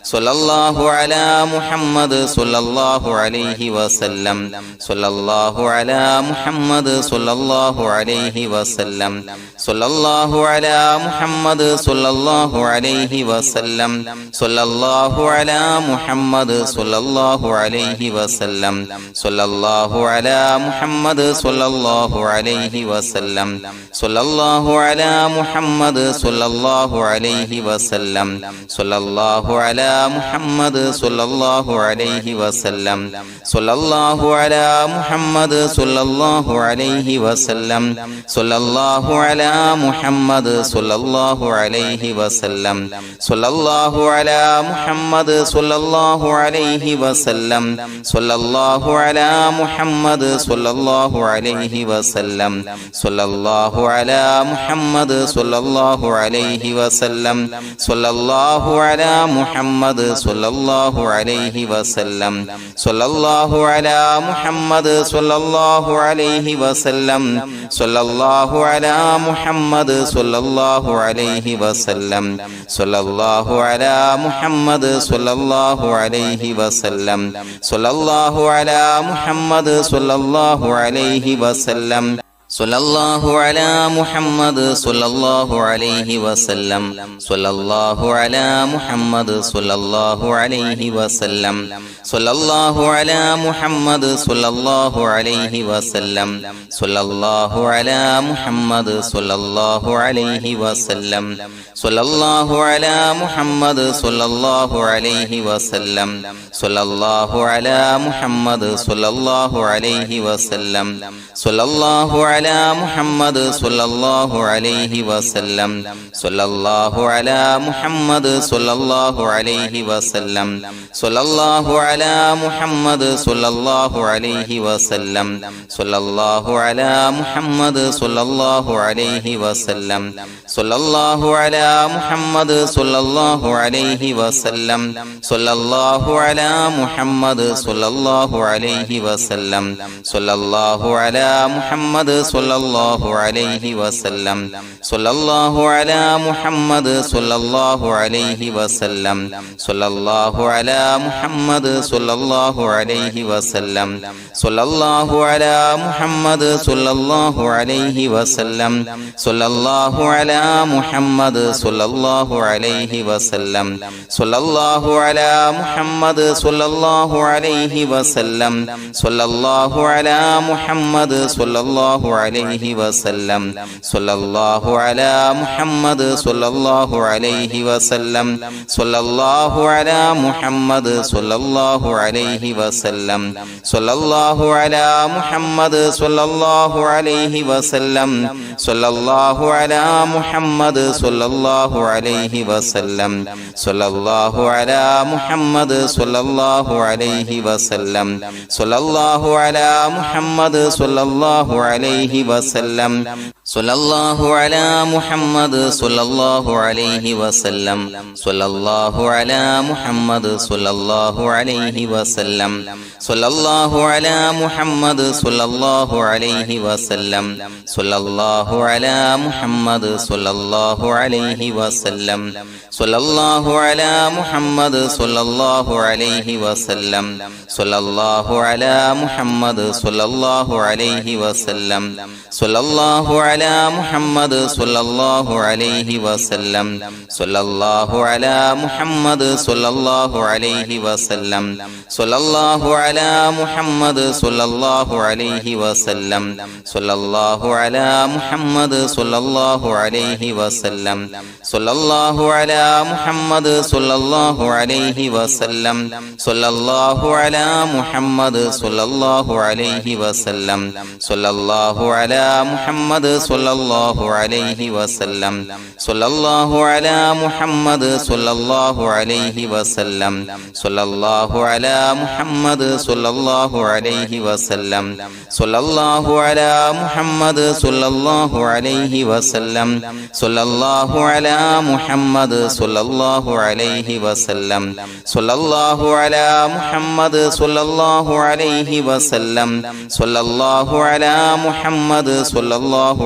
സ്വല്ലല്ലാഹു അലാ മുഹമ്മദ് സ്വല്ലല്ലാഹു അലൈഹി വസല്ലം സ്വല്ലല്ലാഹു അലാ മുഹമ്മദ് സ്വല്ലല്ലാഹു അലൈഹി വസല്ലം സ്വല്ലല്ലാഹു അലാ മുഹമ്മദ് സ്വല്ലല്ലാഹു അലൈഹി വസല്ലം സ്വല്ലല്ലാഹു അലാ മുഹമ്മദ് സ്വല്ലല്ലാഹു അലൈഹി വസല്ലം സ്വല്ലല്ലാഹു അലാ മുഹമ്മദ് സ്വല്ലല്ലാഹു അലൈഹി വസല്ലം സ്വല്ലല്ലാഹു അലാ മുഹമ്മദ് സ്വല്ലല്ലാഹു അലൈഹി വസല്ലം സ്വല്ലല്ലാഹു അലാ മുഹമ്മദ് സ്വല്ലല്ലാഹു അലൈഹി വസല്ലം സ്വല്ലല്ലാഹു അലാ മുഹമ്മദ് സ്വല്ലല്ലാഹു അലൈഹി വസല്ലം സ്വല്ലല്ലാഹു അലാ മുഹമ്മദ് സ്വല്ലല്ലാഹു അലൈഹി വസല്ലം സ്വല്ലല്ലാഹു അലാ മുഹമ്മദ് സ്വല്ലല്ലാഹു അലൈഹി വസല്ലം സ്വല്ലല്ലാഹു അലാ മുഹമ്മദ് സ്വല്ലല്ലാഹു അലൈഹി വസല്ലം സ്വല്ലല്ലാഹു അലാ മുഹമ്മദ് സ്വല്ലല്ലാഹു അലൈഹി വസല്ലം സ്വല്ലല്ലാഹു അലാ മുഹമ്മദ് സ്വല്ലല്ലാഹു അലൈഹി വസല്ലം സ്വല്ലല്ലാഹു അലാ മുഹമ്മദ് സ്വല്ലല്ലാഹു അലൈഹി വസല്ലം സ്വല്ലല്ലാഹു അലാ മുഹമ്മദ് സ്വല്ലല്ലാഹു അലൈഹി വസല്ലം സ്വല്ലല്ലാഹു അലാ മുഹമ്മദ് സ്വല്ലല്ലാഹു അലൈഹി വസല്ലം സ്വല്ലല്ലാഹു അലാ മുഹമ്മദ് സ്വല്ലല്ലാഹു അലൈഹി വസല്ലം സ്വല്ലല്ലാഹു അലാ മുഹമ്മദ് സ്വല്ലല്ലാഹു അലൈഹി വസല്ലം സ്വല്ലല്ലാഹു അലാ മുഹമ്മദ് സ്വല്ലല്ലാഹു അലൈഹി വസല്ലം സ്വല്ലല്ലാഹു അലാ മുഹമ്മദ് സ്വല്ലല്ലാഹു അലൈഹി വസല്ലം സ്വല്ലല്ലാഹു അലാ മുഹമ്മദ് സ്വല്ലല്ലാഹു അലൈഹി വസല്ലം സ്വല്ലല്ലാഹു അലാ മുഹമ്മദ് സ്വല്ലല്ലാഹു അലൈഹി വസല്ലം സ്വല്ലല്ലാഹു അലാ മുഹമ്മദ് സ്വല്ലല്ലാഹു അലൈഹി വസല്ലം സ്വല്ലല്ലാഹു അലാ മുഹമ്മദ് സ്വല്ലല്ലാഹു അലൈഹി വസല്ലം സ്വല്ലല്ലാഹു അലാ മുഹമ്മദ് സ്വല്ലല്ലാഹു അലൈഹി വസല്ലം സ്വല്ലല്ലാഹു അലാ മുഹമ്മദ് സ്വല്ലല്ലാഹു അലൈഹി വസല്ലം സ്വല്ലല്ലാഹു അലാ മുഹമ്മദ് സ്വല്ലല്ലാഹു അലൈഹി വസല്ലം സ്വല്ലല്ലാഹു അലാ മുഹമ്മദ് സ്വല്ലല്ലാഹു അലൈഹി വസല്ലം സ്വല്ലല്ലാഹു അലാ മുഹമ്മദ് സ്വല്ലല്ലാഹു അലൈഹി വസല്ലം സ്വല്ലല്ലാഹു അലാ മുഹമ്മദ് സ്വല്ലല്ലാഹു അലൈഹി വസല്ലം സ്വല്ലല്ലാഹു അലാ മുഹമ്മദ് സ്വല്ലല്ലാഹു അലൈഹി വസല്ലം സ്വല്ലല്ലാഹു അലാ മുഹമ്മദ് സ്വല്ലല്ലാഹു അലൈഹി വസല്ലം സ്വല്ലല്ലാഹു അലാ മുഹമ്മദ് സ്വല്ലല്ലാഹു അലൈഹി വസല്ലം സ്വല്ലല്ലാഹു അലാ മുഹമ്മദ് സ്വല്ലല്ലാഹു അലൈഹി വസല്ലം സ്വല്ലല്ലാഹു അലാ മുഹമ്മദ് സ്വല്ലല്ലാഹു അലൈഹി വസല്ലം സ്വല്ലല്ലാഹു അലാ മുഹമ്മദ് സ്വല്ലല്ലാഹു അലൈഹി വസല്ലം സ്വല്ലല്ലാഹു അലാ മുഹമ്മദ് സ്വല്ലല്ലാഹു അലൈഹി വസല്ലം സ്വല്ലല്ലാഹു അലാ മുഹമ്മദ് സ്വല്ലല്ലാഹു അലൈഹി വസല്ലം സ്വല്ലല്ലാഹു അലാ മുഹമ്മദ് സ്വല്ലല്ലാഹു അലൈഹി വസല്ലം സ്വല്ലല്ലാഹു അലാ മുഹമ്മദ് സ്വല്ലല്ലാഹു അലൈഹി വസല്ലം സ്വല്ലല്ലാഹു അലാ മുഹമ്മദ് സ്വല്ലല്ലാഹു അലൈഹി വസല്ലം സ്വല്ലല്ലാഹു അലാ മുഹമ്മദ് സ്വല്ലല്ലാഹു അലൈഹി വസല്ലം സ്വല്ലല്ലാഹു അലാ മുഹമ്മദ് സ്വല്ലല്ലാഹു അലൈഹി വസല്ലം സ്വല്ലല്ലാഹു അലാ മുഹമ്മദ് സ്വല്ലല്ലാഹു അലൈഹി വസല്ലം സ്വല്ലല്ലാഹു അലാ മുഹമ്മദ് സ്വല്ലല്ലാഹു അലൈഹി വസല്ലം സ്വല്ലല്ലാഹു അലാ മുഹമ്മദ് സ്വല്ലല്ലാഹു അലൈഹി വസല്ലം സ്വല്ലല്ലാഹു അലാ മുഹമ്മദ് സ്വല്ലല്ലാഹു അലൈഹി വസല്ലം സ്വല്ലല്ലാഹു അലാ മുഹമ്മദ് സ്വല്ലല്ലാഹു അലൈഹി വസല്ലം സ്വല്ലല്ലാഹു അലാ മുഹമ്മദ് സ്വല്ലല്ലാഹു അലൈഹി വസല്ലം സ്വല്ലല്ലാഹു അലാ മുഹമ്മദ് സ്വല്ലല്ലാഹു അലൈഹി വസല്ലം സ്വല്ലല്ലാഹു അലാ മുഹമ്മദ് സ്വല്ലല്ലാഹു അലൈഹി വസല്ലം സ്വല്ലല്ലാഹു അലാ മുഹമ്മദ് സ്വല്ലല്ലാഹു അലൈഹി വസല്ലം സ്വല്ലല്ലാഹു അലാ മുഹമ്മദ് സ്വല്ലല്ലാഹു അലൈഹി വസല്ലം സ്വല്ലല്ലാഹു അലാ മുഹമ്മദ് സ്വല്ലല്ലാഹു അലൈഹി വസല്ലം സ്വല്ലല്ലാഹു അലാ മുഹമ്മദ് സ്വല്ലല്ലാഹു അലൈഹി വസല്ലം സ്വല്ലല്ലാഹു അലാ മുഹമ്മദ് സ്വല്ലല്ലാഹു അലൈഹി വസല്ലം സ്വല്ലല്ലാഹു അലാ മുഹമ്മദ് സ്വല്ലല്ലാഹു അലൈഹി വസല്ലം സ്വല്ലല്ലാഹു അലാ മുഹമ്മദ് സ്വല്ലല്ലാഹു അലൈഹി വസല്ലം സ്വല്ലല്ലാഹു അലാ മുഹമ്മദ് സ്വല്ലല്ലാഹു അലൈഹി വസല്ലം സ്വല്ലല്ലാഹു അലാ മുഹമ്മദ് സ്വല്ലല്ലാഹു അലൈഹി വസല്ലം സ്വല്ലല്ലാഹു അലാ മുഹമ്മദ് സ്വല്ലല്ലാഹു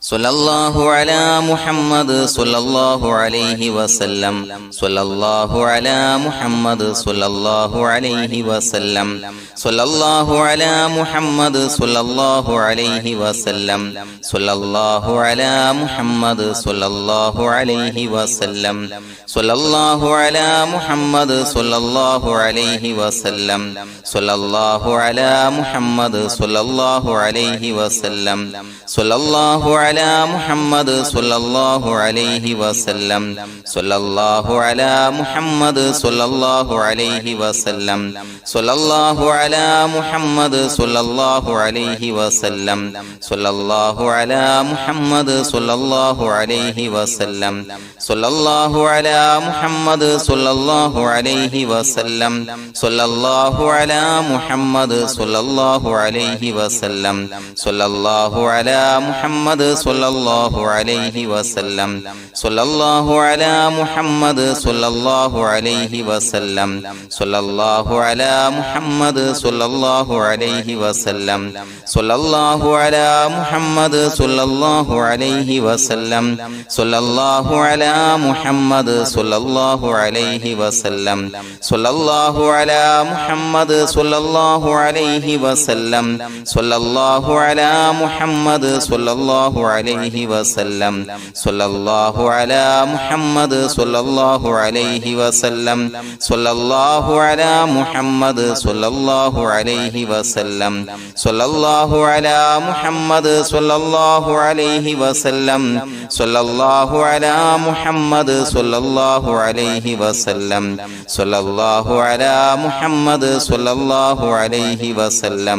സ്വല്ലല്ലാഹു അലാ മുഹമ്മദ് സ്വല്ലല്ലാഹു അലൈഹി വസല്ലം സ്വല്ലല്ലാഹു അലാ മുഹമ്മദ് സ്വല്ലല്ലാഹു അലൈഹി വസല്ലം സ്വല്ലല്ലാഹു അലാ മുഹമ്മദ് സ്വല്ലല്ലാഹു അലൈഹി വസല്ലം സ്വല്ലല്ലാഹു അലാ മുഹമ്മദ് സ്വല്ലല്ലാഹു അലൈഹി വസല്ലം സ്വല്ലല്ലാഹു അലാ മുഹമ്മദ് സ്വല്ലല്ലാഹു അലൈഹി വസല്ലം സ്വല്ലല്ലാഹു അലാ മുഹമ്മദ് സ്വല്ലല്ലാഹു അലൈഹി വസല്ലം സ്വല്ലല്ലാഹു അലാ മുഹമ്മദ് സ്വല്ലല്ലാഹു അലൈഹി വസല്ലം സ്വല്ലല്ലാഹു അലാ മുഹമ്മദ് സ്വല്ലല്ലാഹു അലൈഹി വസല്ലം സ്വല്ലല്ലാഹു അലാ മുഹമ്മദ് സ്വല്ലല്ലാഹു അലൈഹി വസല്ലം സ്വല്ലല്ലാഹു അലാ മുഹമ്മദ് സ്വല്ലല്ലാഹു അലൈഹി വസല്ലം സ്വല്ലല്ലാഹു അലാ മുഹമ്മദ് സ്വല്ലല്ലാഹു അലൈഹി വസല്ലം സ്വല്ലല്ലാഹു അലാ മുഹമ്മദ് സ്വല്ലല്ലാഹു അലൈഹി വസല്ലം സ്വല്ലല്ലാഹു അലാ മുഹമ്മദ് സ്വല്ലല്ലാഹു അലൈഹി വസല്ലം സ്വല്ലല്ലാഹു അലാ മുഹമ്മദ് സ്വല്ലല്ലാഹു അലൈഹി വസല്ലം സ്വല്ലല്ലാഹു അലാ മുഹമ്മദ് സ്വല്ലല്ലാഹു അലൈഹി വസല്ലം സ്വല്ലല്ലാഹു അലാ മുഹമ്മദ് സ്വല്ലല്ലാഹു അലൈഹി വസല്ലം സ്വല്ലല്ലാഹു അലാ മുഹമ്മദ് സ്വല്ലല്ലാഹു അലൈഹി വസല്ലം സ്വല്ലല്ലാഹു അലാ മുഹമ്മദ് സ്വല്ലല്ലാഹു അലൈഹി വസല്ലം സ്വല്ലല്ലാഹു അലാ മുഹമ്മദ് സ്വല്ലല്ലാഹു അലൈഹി വസല്ലം സ്വല്ലല്ലാഹു അലാ മുഹമ്മദ് സ്വല്ലല്ലാഹു അലൈഹി വസല്ലം സ്വല്ലല്ലാഹു അലാ മുഹമ്മദ് സ്വല്ലല്ലാഹു അലൈഹി വസല്ലം സ്വല്ലല്ലാഹു അലാ മുഹമ്മദ് സ്വല്ലല്ലാഹു അലൈഹി വസല്ലം സ്വല്ലല്ലാഹു അലാ മുഹമ്മദ് സ്വല്ലല്ലാഹു അലൈഹി വസല്ലം സ്വല്ലല്ലാഹു അലാ മുഹമ്മദ് സ്വല്ലല്ലാഹു അലൈഹി വസല്ലം സ്വല്ലല്ലാഹു അലാ മുഹമ്മദ് സ്വല്ലല്ലാഹു അലൈഹി വസല്ലം സ്വല്ലല്ലാഹു അലാ മുഹമ്മദ് സ്വല്ലല്ലാഹു അലൈഹി വസല്ലം സ്വല്ലല്ലാഹു അലാ മുഹമ്മദ് സ്വല്ലല്ലാഹു അലൈഹി വസല്ലം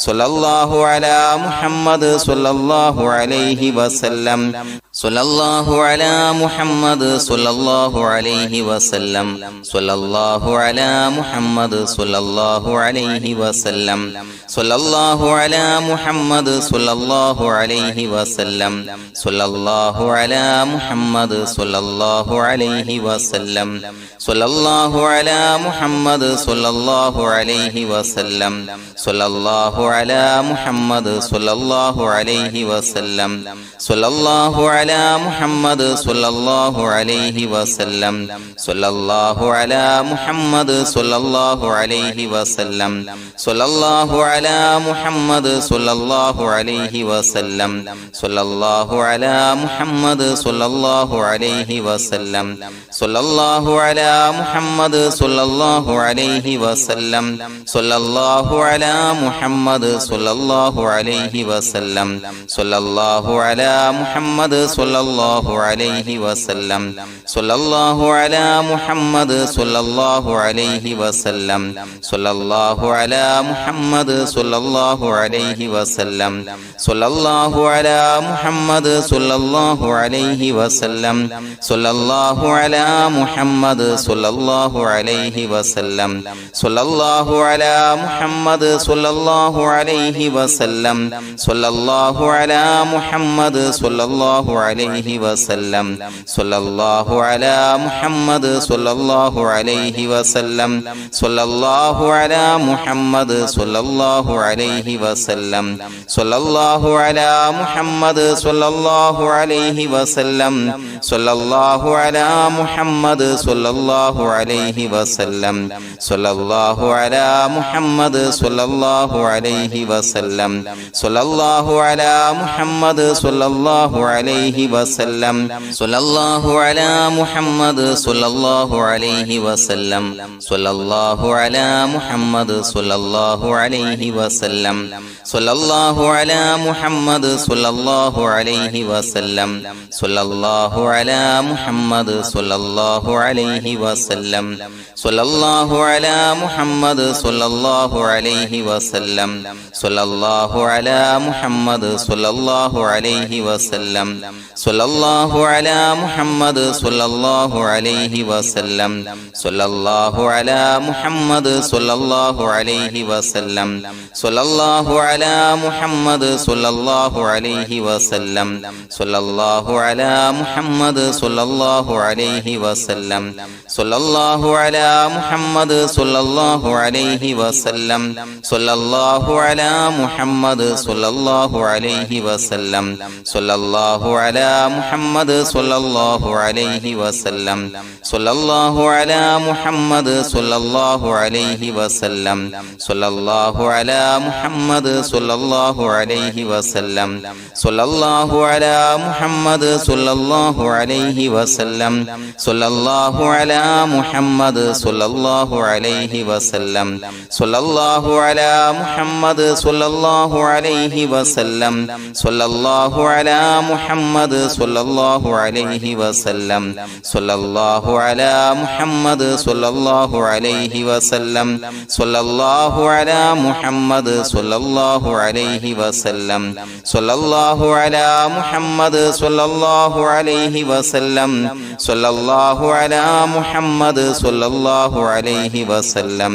സ്വല്ലല്ലാഹു അലാ മുഹമ്മദ് സ്വല്ലല്ലാഹു അലൈഹി വസല്ലം സ്വല്ലല്ലാഹു അലാ മുഹമ്മദ് സ്വല്ലല്ലാഹു അലൈഹി വസല്ലം സ്വല്ലല്ലാഹു അലാ മുഹമ്മദ് സ്വല്ലല്ലാഹു അലൈഹി വസല്ലം സ്വല്ലല്ലാഹു അലാ മുഹമ്മദ് സ്വല്ലല്ലാഹു അലൈഹി വസല്ലം സ്വല്ലല്ലാഹു അലാ മുഹമ്മദ് സ്വല്ലല്ലാഹു അലൈഹി വസല്ലം സ്വല്ലല്ലാഹു അലാ മുഹമ്മദ് സ്വല്ലല്ലാഹു അലൈഹി വസല്ലം സ്വല്ലല്ലാഹു അലാ മുഹമ്മദ് സ്വല്ലല്ലാഹു അലൈഹി വസല്ലം സ്വല്ലല്ലാഹു അലാ മുഹമ്മദ് സ്വല്ലല്ലാഹു അലൈഹി വസല്ലം സ്വല്ലല്ലാഹു അലാ മുഹമ്മദ് സ്വല്ലല്ലാഹു അലൈഹി വസല്ലം സ്വല്ലല്ലാഹു അലാ മുഹമ്മദ് സ്വല്ലല്ലാഹു അലൈഹി വസല്ലം സ്വല്ലല്ലാഹു അലാ മുഹമ്മദ് സ്വല്ലല്ലാഹു അലൈഹി വസല്ലം സ്വല്ലല്ലാഹു അലാ മുഹമ്മദ് സ്വല്ലല്ലാഹു അലൈഹി വസല്ലം സ്വല്ലല്ലാഹു അലാ മുഹമ്മദ് സ്വല്ലല്ലാഹു അലൈഹി വസല്ലം സ്വല്ലല്ലാഹു അലാ മുഹമ്മദ് സ്വല്ലല്ലാഹു അലൈഹി വസല്ലം സ്വല്ലല്ലാഹു അലാ മുഹമ്മദ് സ്വല്ലല്ലാഹു അലൈഹി വസല്ലം സ്വല്ലല്ലാഹു അലാ മുഹമ്മദ് സ്വല്ലല്ലാഹു അലൈഹി വസല്ലം സ്വല്ലല്ലാഹു അലാ മുഹമ്മദ് സ്വല്ലല്ലാഹു അലൈഹി വസല്ലം സ്വല്ലല്ലാഹു അലാ മുഹമ്മദ് സ്വല്ലല്ലാഹു അലൈഹി വസല്ലം സ്വല്ലല്ലാഹു അലാ മുഹമ്മദ് സ്വല്ലല്ലാഹു അലൈഹി വസല്ലം സ്വല്ലല്ലാഹു അലാ മുഹമ്മദ് സ്വല്ലല്ലാഹു അലൈഹി വസല്ലം സ്വല്ലല്ലാഹു അലാ മുഹമ്മദ് സ്വല്ലല്ലാഹു അലൈഹി വസല്ലം സ്വല്ലല്ലാഹു അലാ മുഹമ്മദ് സ്വല്ലല്ലാഹു അലൈഹി വസല്ലം സ്വല്ലല്ലാഹു അലാ മുഹമ്മദ് സ്വല്ലല്ലാഹു അലൈഹി വസല്ലം സ്വല്ലല്ലാഹു അലാ മുഹമ്മദ് സ്വല്ലല്ലാഹു അലൈഹി വസല്ലം സ്വല്ലല്ലാഹു അലാ മുഹമ്മദ് സ്വല്ലല്ലാഹു അലൈഹി വസല്ലം സ്വല്ലല്ലാഹു അലാ മുഹമ്മദ് സ്വല്ലല്ലാഹു അലൈഹി വസല്ലം സ്വല്ലല്ലാഹു അലാ മുഹമ്മദ് സ്വല്ലല്ലാഹു അലൈഹി വസല്ലം സ്വല്ലല്ലാഹു അലാ മുഹമ്മദ് സ്വല്ലല്ലാഹു അലൈഹി വസല്ലം സ്വല്ലല്ലാഹു അലാ മുഹമ്മദ് സ്വല്ലല്ലാഹു അലൈഹി വസല്ലം സ്വല്ലല്ലാഹു അലാ മുഹമ്മദ് സ്വല്ലല്ലാഹു അലൈഹി വസല്ലം സ്വല്ലല്ലാഹു അലാ മുഹമ്മദ് സ്വല്ലല്ലാഹു അലൈഹി വസല്ലം സ്വല്ലല്ലാഹു അലാ മുഹമ്മദ് സ്വല്ലല്ലാഹു അലൈഹി വസല്ലം സ്വല്ലല്ലാഹു അലാ മുഹമ്മദ് സ്വല്ലല്ലാഹു അലൈഹി വസല്ലം സ്വല്ലല്ലാഹു അലാ മുഹമ്മദ് സ്വല്ലല്ലാഹു അലൈഹി വസല്ലം സ്വല്ലല്ലാഹു അലാ മുഹമ്മദ് സ്വല്ലല്ലാഹു അലൈഹി വസല്ലം സ്വല്ലല്ലാഹു അലാ മുഹമ്മദ് സ്വല്ലല്ലാഹു അലൈഹി വസല്ലം സ്വല്ലല്ലാഹു അലാ മുഹമ്മദ് സ്വല്ലല്ലാഹു അലൈഹി വസല്ലം സ്വല്ലല്ലാഹു അലാ മുഹമ്മദ് സ്വല്ലല്ലാഹു അലൈഹി വസല്ലം സ്വല്ലല്ലാഹു അലാ മുഹമ്മദ് സ്വല്ലല്ലാഹു അലൈഹി വസല്ലം സ്വല്ലല്ലാഹു അലാ മുഹമ്മദ് സ്വല്ലല്ലാഹു അലൈഹി വസല്ലം സ്വല്ലല്ലാഹു അലാ മുഹമ്മദ് സ്വല്ലല്ലാഹു അലൈഹി വസല്ലം സ്വല്ലല്ലാഹു അലാ മുഹമ്മദ് സ്വല്ലല്ലാഹു അലൈഹി വസല്ലം സ്വല്ലല്ലാഹു അലാ മുഹമ്മദ് സ്വല്ലല്ലാഹു അലൈഹി വസല്ലം സ്വല്ലല്ലാഹു അലാ മുഹമ്മദ് സ്വല്ലല്ലാഹു അലൈഹി വസല്ലം സ്വല്ലല്ലാഹു അലാ മുഹമ്മദ് സ്വല്ലല്ലാഹു അലൈഹി വസല്ലം സ്വല്ലല്ലാഹു അലാ മുഹമ്മദ് സ്വല്ലല്ലാഹു അലൈഹി വസല്ലം സ്വല്ലല്ലാഹു അലാ മുഹമ്മദ് സ്വല്ലല്ലാഹു അലൈഹി വസല്ലം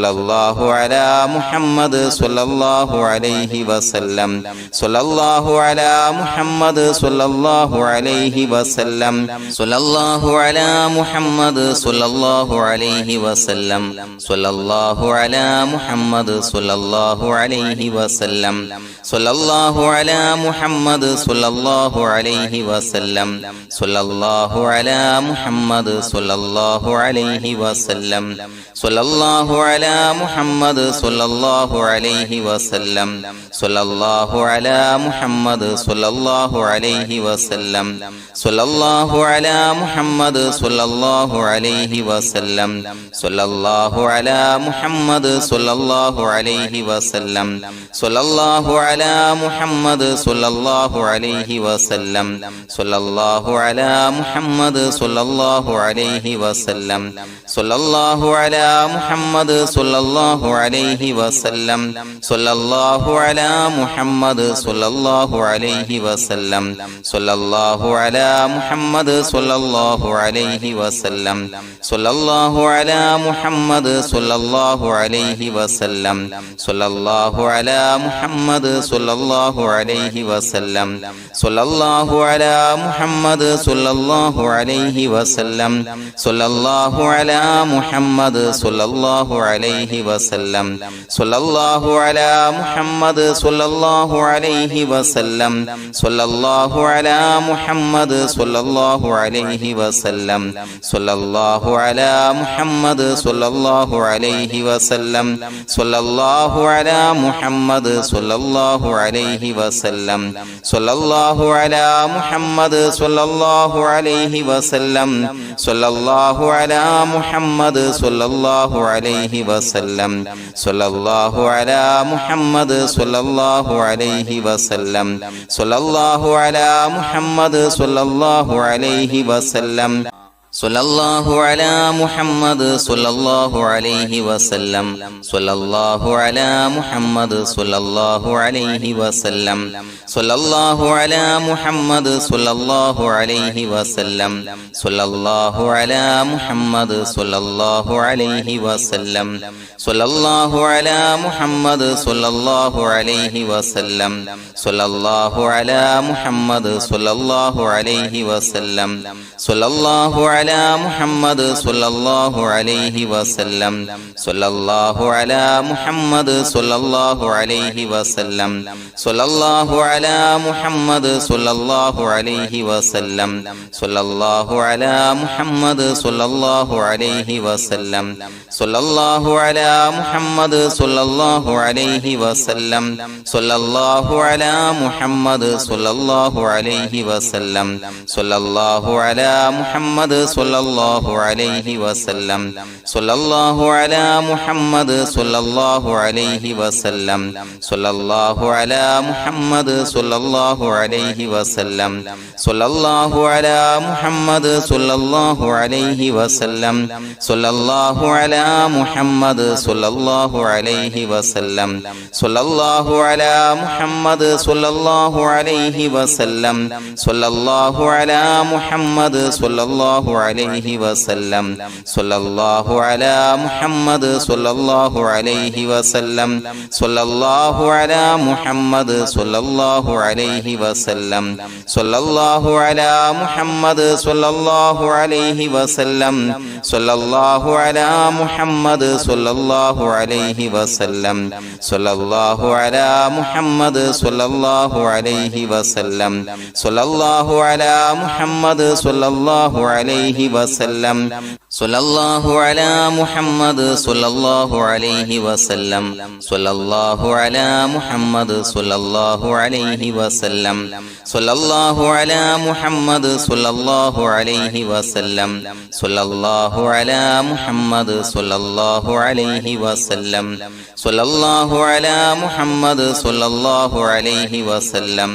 സ്വല്ലല്ലാഹു അലാ മുഹമ്മദ് സ്വല്ലല്ലാഹു അലൈഹി വസല്ലം സ്വല്ലല്ലാഹു അലാ മുഹമ്മദ് സ്വല്ലല്ലാഹു അലൈഹി വസല്ലം സ്വല്ലല്ലാഹു അലാ മുഹമ്മദ് സ്വല്ലല്ലാഹു അലൈഹി വസല്ലം സ്വല്ലല്ലാഹു അലാ മുഹമ്മദ് സ്വല്ലല്ലാഹു അലൈഹി വസല്ലം സ്വല്ലല്ലാഹു അലാ മുഹമ്മദ് സ്വല്ലല്ലാഹു അലൈഹി വസല്ലം സ്വല്ലല്ലാഹു അലാ മുഹമ്മദ് സ്വല്ലല്ലാഹു അലൈഹി വസല്ലം സ്വല്ലല്ലാഹു അലാ മുഹമ്മദ് സ്വല്ലല്ലാഹു അലൈഹി വസല്ലം സ്വല്ലല്ലാഹു അലാ മുഹമ്മദ് സ്വല്ലല്ലാഹു അലൈഹി വസല്ലം സ്വല്ലല്ലാഹു അലാ മുഹമ്മദ് സ്വല്ലല്ലാഹു അലൈഹി വസല്ലം സ്വല്ലല്ലാഹു അലാ മുഹമ്മദ് സ്വല്ലല്ലാഹു അലൈഹി വസല്ലം സ്വല്ലല്ലാഹു അലാ മുഹമ്മദ് സ്വല്ലല്ലാഹു അലൈഹി വസല്ലം സ്വല്ലല്ലാഹു അലാ മുഹമ്മദ് സ്വല്ലല്ലാഹു അലൈഹി വസല്ലം സ്വല്ലല്ലാഹു അലാ മുഹമ്മദ് സ്വല്ലല്ലാഹു അലൈഹി വസല്ലം സ്വല്ലല്ലാഹു അലാ മുഹമ്മദ് സ്വല്ലല്ലാഹു അലൈഹി വസല്ലം സ്വല്ലല്ലാഹു അലാ മുഹമ്മദ് സ്വല്ലല്ലാഹു അലൈഹി വസല്ലം സ്വല്ലല്ലാഹു അലാ മുഹമ്മദ് സ്വല്ലല്ലാഹു അലൈഹി വസല്ലം സ്വല്ലല്ലാഹു അലാ മുഹമ്മദ് സ്വല്ലല്ലാഹു അലൈഹി വസല്ലം സ്വല്ലല്ലാഹു അലാ മുഹമ്മദ് സ്വല്ലല്ലാഹു അലൈഹി വസല്ലം സ്വല്ലല്ലാഹു അലാ മുഹമ്മദ് സ്വല്ലല്ലാഹു അലൈഹി വസല്ലം സ്വല്ലല്ലാഹു അലാ മുഹമ്മദ് സ്വല്ലല്ലാഹു അലൈഹി വസല്ലം സ്വല്ലല്ലാഹു അലാ മുഹമ്മദ് സ്വല്ലല്ലാഹു അലൈഹി വസല്ലം സ്വല്ലല്ലാഹു അലാ മുഹമ്മദ് സ്വല്ലല്ലാഹു അലൈഹി വസല്ലം സ്വല്ലല്ലാഹു അലാ മുഹമ്മദ് സ്വല്ലല്ലാഹു അലൈഹി വസല്ലം സ്വല്ലല്ലാഹു അലാ മുഹമ്മദ് സ്വല്ലല്ലാഹു അലൈഹി വസല്ലം സ്വല്ലല്ലാഹു അലാ മുഹമ്മദ് സ്വല്ലല്ലാഹു അലൈഹി വസല്ലം സ്വല്ലല്ലാഹു അലാ മുഹമ്മദ് സ്വല്ലല്ലാഹു അലൈഹി വസല്ലം സ്വല്ലല്ലാഹു അലാ മുഹമ്മദ് സ്വല്ലല്ലാഹു അലൈഹി വസല്ലം സ്വല്ലല്ലാഹു അലാ മുഹമ്മദ് സ്വല്ലല്ലാഹു അലൈഹി വസല്ലം സ്വല്ലല്ലാഹു അലാ മുഹമ്മദ് സ്വല്ലല്ലാഹു അലൈഹി വസല്ലം സ്വല്ലല്ലാഹു അലാ മുഹമ്മദ് സ്വല്ലല്ലാഹു അലൈഹി വസല്ലം സ്വല്ലല്ലാഹു അലാ മുഹമ്മദ് സ്വല്ലല്ലാഹു അലൈഹി വസല്ലം സ്വല്ലല്ലാഹു അലാ മുഹമ്മദ് സ്വല്ലല്ലാഹു അലൈഹി വസല്ലം സ്വല്ലല്ലാഹു അലാ മുഹമ്മദ് സ്വല്ലല്ലാഹു അലൈഹി വസല്ലം സ്വല്ലല്ലാഹു അലാ മുഹമ്മദ് സ്വല്ലല്ലാഹു അലൈഹി വസല്ലം സ്വല്ലല്ലാഹു അലാ മുഹമ്മദ് സ്വല്ലല്ലാഹു അലൈഹി വസല്ലം സ്വല്ലല്ലാഹു അലാ മുഹമ്മദ് സ്വല്ലല്ലാഹു അലൈഹി വസല്ലം സ്വല്ലല്ലാഹു അലാ മുഹമ്മദ് സ്വല്ലല്ലാഹു അലൈഹി വസല്ലം സ്വല്ലല്ലാഹു അലാ മുഹമ്മദ് സ്വല്ലല്ലാഹു അലൈഹി വസല്ലം സ്വല്ലല്ലാഹു അലാ മുഹമ്മദ് സ്വല്ലല്ലാഹു അലൈഹി വസല്ലം സ്വല്ലല്ലാഹു അലാ മുഹമ്മദ് സ്വല്ലല്ലാഹു അലൈഹി വസല്ലം സ്വല്ലല്ലാഹു അലാ മുഹമ്മദ് സ്വല്ലല്ലാഹു അലൈഹി വസല്ലം സ്വല്ലല്ലാഹു അലാ മുഹമ്മദ് സ്വല്ലല്ലാഹു അലൈഹി വസല്ലം സ്വല്ലല്ലാഹു അലാ മുഹമ്മദ് സ്വല്ലല്ലാഹു അലൈഹി വസല്ലം സ്വല്ലല്ലാഹു അലാ മുഹമ്മദ് സ്വല്ലല്ലാഹു അലൈഹി വസല്ലം സ്വല്ലല്ലാഹു അലാ മുഹമ്മദ് സ്വല്ലല്ലാഹു അലൈഹി വസല്ലം സ്വല്ലല്ലാഹു അലാ മുഹമ്മദ് സ്വല്ലല്ലാഹു അലൈഹി വസല്ലം സ്വല്ലല്ലാഹു അലാ മുഹമ്മദ് സ്വല്ലല്ലാഹു അലൈഹി വസല്ലം സ്വല്ലല്ലാഹു അലാ മുഹമ്മദ് സ്വല്ലല്ലാഹു അലൈഹി വസല്ലം സ്വല്ലല്ലാഹു അലാ മുഹമ്മദ് സ്വല്ലല്ലാഹു അലൈഹി വസല്ലം സ്വല്ലല്ലാഹു അലാ മുഹമ്മദ് സ്വല്ലല്ലാഹു അലൈഹി വസല്ലം സ്വല്ലല്ലാഹു അലാ മുഹമ്മദ് സ്വല്ലല്ലാഹു അലൈഹി വസല്ലം സ്വല്ലല്ലാഹു അലാ മുഹമ്മദ് സ്വല്ലല്ലാഹു അലൈഹി വസല്ലം സ്വല്ലല്ലാഹു അലാ മുഹമ്മദ് സ്വല്ലല്ലാഹു അലൈഹി വസല്ലം സ്വല്ലല്ലാഹു അലാ മുഹമ്മദ് സ്വല്ലല്ലാഹു അലൈഹി വസല്ലം സ്വല്ലല്ലാഹു അലാ മുഹമ്മദ് സ്വല്ലല്ലാഹു അലൈഹി വസല്ലം സ്വല്ലല്ലാഹു അലാ മുഹമ്മദ് സ്വല്ലല്ലാഹു അലൈഹി വസല്ലം സ്വല്ലല്ലാഹു അലാ മുഹമ്മദ് സ്വല്ലല്ലാഹു അലൈഹി വസല്ലം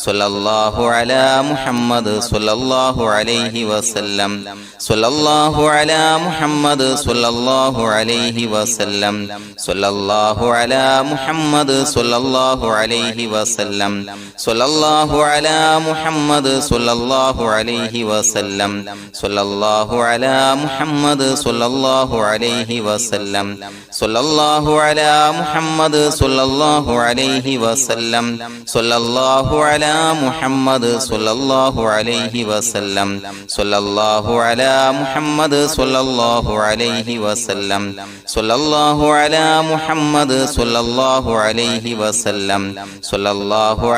സ്വല്ലല്ലാഹു അലാ മുഹമ്മദ് സ്വല്ലല്ലാഹു അലൈഹി വസല്ലം സ്വല്ലല്ലാഹു അലാ മുഹമ്മദ് സ്വല്ലല്ലാഹു അലൈഹി വസല്ലം സ്വല്ലല്ലാഹു അലാ മുഹമ്മദ് സ്വല്ലല്ലാഹു അലൈഹി വസല്ലം സ്വല്ലല്ലാഹു അലാ മുഹമ്മദ് സ്വല്ലല്ലാഹു അലൈഹി വസല്ലം സ്വല്ലല്ലാഹു അലാ മുഹമ്മദ് സ്വല്ലല്ലാഹു അലൈഹി വസല്ലം സ്വല്ലല്ലാഹു അലാ മുഹമ്മദ് സ്വല്ലല്ലാഹു അലൈഹി വസല്ലം സ്വല്ലല്ലാഹു അലാ മുഹമ്മദ് സ്വല്ലല്ലാഹു അലൈഹി വസല്ലം സ്വല്ലല്ലാഹു അലാ മുഹമ്മദ് സ്വല്ലല്ലാഹു അലൈഹി വസല്ലം സ്വല്ലല്ലാഹു അലാ മുഹമ്മദ് സ്വല്ലല്ലാഹു അലൈഹി വസല്ലം സ്വല്ലല്ലാഹു അലാ മുഹമ്മദ് സ്വല്ലല്ലാഹു അലൈഹി വസല്ലം സ്വല്ലല്ലാഹു അലാ മുഹമ്മദ് സ്വല്ലല്ലാഹു അലൈഹി വസല്ലം സ്വല്ലല്ലാഹു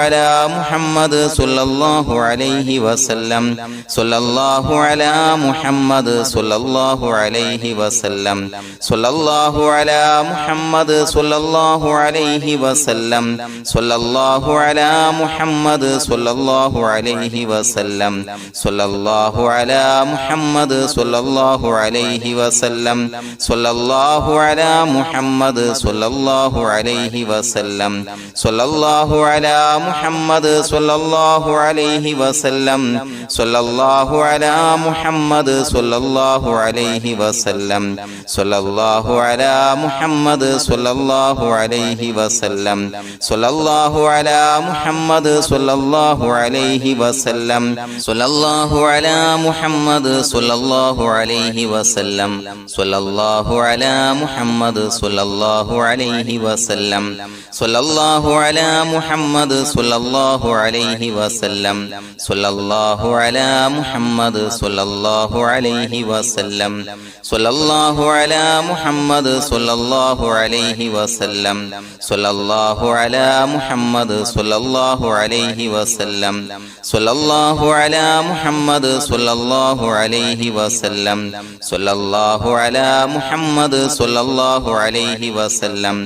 അലാ മുഹമ്മദ് സ്വല്ലല്ലാഹു അലൈഹി വസല്ലം സ്വല്ലല്ലാഹു അലാ മുഹമ്മദ് സ്വല്ലല്ലാഹു അലൈഹി വസല്ലം സ്വല്ലല്ലാഹു അലാ മുഹമ്മദ് സ്വല്ലല്ലാഹു അലൈഹി വസല്ലം സ്വല്ലല്ലാഹു അലാ മുഹമ്മദ് സ്വല്ലല്ലാഹു അലൈഹി വസല്ലം സ്വല്ലല്ലാഹു അലാ മുഹമ്മദ് സ്വല്ലല്ലാഹു അലൈഹി വസല്ലം സ്വല്ലല്ലാഹു അലാ മുഹമ്മദ് സ്വല്ലല്ലാഹു അലൈഹി വസല്ലം സ്വല്ലല്ലാഹു അലാ മുഹമ്മദ് സ്വല്ലല്ലാഹു അലൈഹി വസല്ലം സ്വല്ലല്ലാഹു അലാ മുഹമ്മദ് സ്വല്ലല്ലാഹു അലൈഹി വസല്ലം സ്വല്ലല്ലാഹു അലാ മുഹമ്മദ് സ്വല്ലല്ലാഹു അലൈഹി വസല്ലം സ്വല്ലല്ലാഹു അലാ മുഹമ്മദ് സ്വല്ലല്ലാഹു അലൈഹി വസല്ലം സ്വല്ലല്ലാഹു അലാ മുഹമ്മദ് സ്വല്ലല്ലാഹു അലൈഹി വസല്ലം സ്വല്ലല്ലാഹു അലാ മുഹമ്മദ് സ്വല്ലല്ലാഹു അലൈഹി വസല്ലം സ്വല്ലല്ലാഹു അലാ മുഹമ്മദ് സ്വല്ലല്ലാഹു അലൈഹി വസല്ലം സ്വല്ലല്ലാഹു അലാ മുഹമ്മദ് സ്വല്ലല്ലാഹു അലൈഹി വസല്ലം സ്വല്ലല്ലാഹു അലാ മുഹമ്മദ് സ്വല്ലല്ലാഹു അലൈഹി വസല്ലം സ്വല്ലല്ലാഹു അലാ മുഹമ്മദ് സ്വല്ലല്ലാഹു അലൈഹി വസല്ലം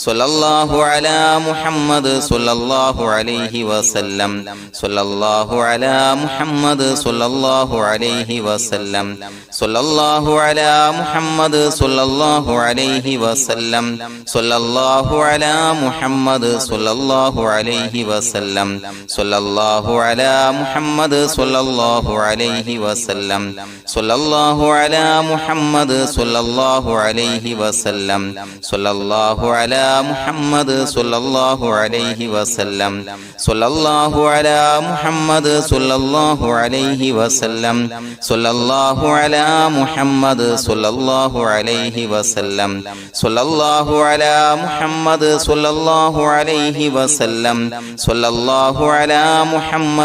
സ്വല്ലല്ലാഹു അലാ മുഹമ്മദ് സ്വല്ലല്ലാഹു അലൈഹി വസല്ലം സ്വല്ലല്ലാഹു അലാ മുഹമ്മദ് സ്വല്ലല്ലാഹു അലൈഹി വസല്ലം സ്വല്ലല്ലാഹു അലാ മുഹമ്മദ് സ്വല്ലല്ലാഹു അലൈഹി വസല്ലം സ്വല്ലല്ലാഹു അലാ മുഹമ്മദ് സ്വല്ലല്ലാഹു അലൈഹി വസല്ലം സ്വല്ലല്ലാഹു അലാ മുഹമ്മദ് സ്വല്ലല്ലാഹു അലൈഹി വസല്ലം സ്വല്ലല്ലാഹു അലാ മുഹമ്മദ് സ്വല്ലല്ലാഹു അലൈഹി വസല്ലം സ്വല്ലല്ലാഹു അലാ മുഹമ്മദ് സ്വല്ലല്ലാഹു അലൈഹി വസല്ലം സ്വല്ലല്ലാഹു അലാ മുഹമ്മദ് സ്വല്ലല്ലാഹു അലൈഹി വസല്ലം സ്വല്ലല്ലാഹു അലാ മുഹമ്മദ് സ്വല്ലല്ലാഹു അലൈഹി വസല്ലം സ്വല്ലല്ലാഹു അലാ മുഹമ്മദ് സ്വല്ലല്ലാഹു അലൈഹി വസല്ലം സ്വല്ലല്ലാഹു അലാ മുഹമ്മദ്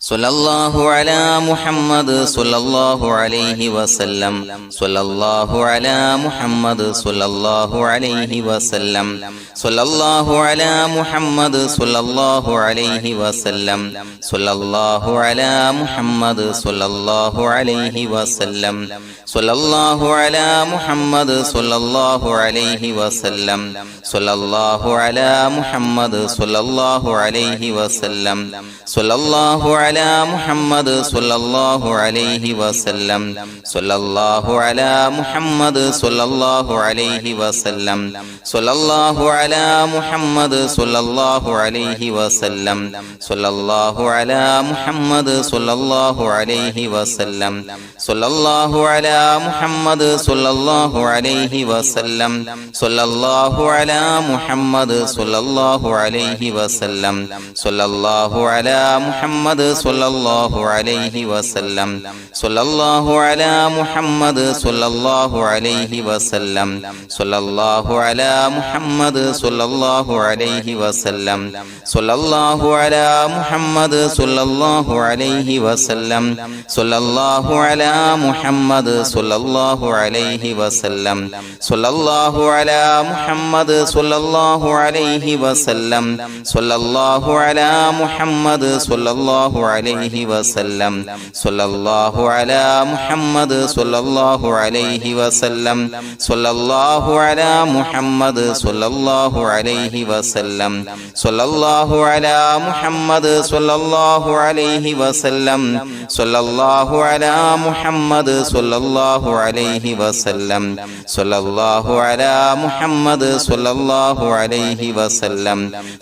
സ്വല്ലല്ലാഹു അലാ മുഹമ്മദ് സ്വല്ലല്ലാഹു അലൈഹി വസല്ലം സ്വല്ലല്ലാഹു അലാ മുഹമ്മദ് സ്വല്ലല്ലാഹു അലൈഹി വസല്ലം സ്വല്ലല്ലാഹു അലാ മുഹമ്മദ് സ്വല്ലല്ലാഹു അലൈഹി വസല്ലം സ്വല്ലല്ലാഹു അലാ മുഹമ്മദ് സ്വല്ലല്ലാഹു അലൈഹി വസല്ലം സ്വല്ലല്ലാഹു അലാ മുഹമ്മദ് സ്വല്ലല്ലാഹു അലൈഹി വസല്ലം സ്വല്ലല്ലാഹു അലാ മുഹമ്മദ് സ്വല്ലല്ലാഹു അലൈഹി വസല്ലം സ്വല്ലല്ലാഹു അലാ മുഹമ്മദ് സ്വല്ലല്ലാഹു അലൈഹി വസല്ലം സ്വല്ലല്ലാഹു അലാ മുഹമ്മദ് സ്വല്ലല്ലാഹു അലൈഹി വസല്ലം സ്വല്ലല്ലാഹു അലാ മുഹമ്മദ് സ്വല്ലല്ലാഹു അലൈഹി വസല്ലം സ്വല്ലല്ലാഹു അലാ മുഹമ്മദ് സ്വല്ലല്ലാഹു അലൈഹി വസല്ലം സ്വല്ലല്ലാഹു അലാ മുഹമ്മദ് സ്വല്ലല്ലാഹു അലൈഹി വസല്ലം സ്വല്ലല്ലാഹു അലാ മുഹമ്മദ് സ്വല്ലല്ലാഹു അലൈഹി വസല്ലം സ്വല്ലല്ലാഹു അലാ മുഹമ്മദ് സ്വല്ലല്ലാഹു അലൈഹി വസല്ലം സ്വല്ലല്ലാഹു അലാ മുഹമ്മദ് സ്വല്ലല്ലാഹു അലൈഹി വസല്ലം സ്വല്ലല്ലാഹു അലാ മുഹമ്മദ് സ്വല്ലല്ലാഹു അലൈഹി വസല്ലം സ്വല്ലല്ലാഹു അലാ മുഹമ്മദ് സ്വല്ലല്ലാഹു അലൈഹി വസല്ലം സ്വല്ലല്ലാഹു അലാ മുഹമ്മദ് സ്വല്ലല്ലാഹു അലൈഹി വസല്ലം സ്വല്ലല്ലാഹു അലാ മുഹമ്മദ് സ്വല്ലല്ലാഹു അലൈഹി വസല്ലം സ്വല്ലല്ലാഹു അലാ മുഹമ്മദ് സ്വല്ലല്ലാഹു അലൈഹി വസല്ലം സ്വല്ലല്ലാഹു അലാ മുഹമ്മദ് സ്വല്ലല്ലാഹു അലൈഹി വസല്ലം സ്വല്ലല്ലാഹു അലാ മുഹമ്മദ് സ്വല്ലല്ലാഹു അലൈഹി വസല്ലം സ്വല്ലല്ലാഹു അലാ മുഹമ്മദ് സ്വല്ലല്ലാഹു അലൈഹി വസല്ലം സ്വല്ലല്ലാഹു അലാ മുഹമ്മദ് സ്വല്ലല്ലാഹു അലൈഹി വസല്ലം സ്വല്ലല്ലാഹു അലാ മുഹമ്മദ് സ്വല്ലല്ലാഹു അലൈഹി വസല്ലം സ്വല്ലല്ലാഹു അലാ മുഹമ്മദ് സ്വല്ലല്ലാഹു അലൈഹി വസല്ലം സ്വല്ലല്ലാഹു അലാ മുഹമ്മദ് സ്വല്ലല്ലാഹു അലൈഹി വസല്ലം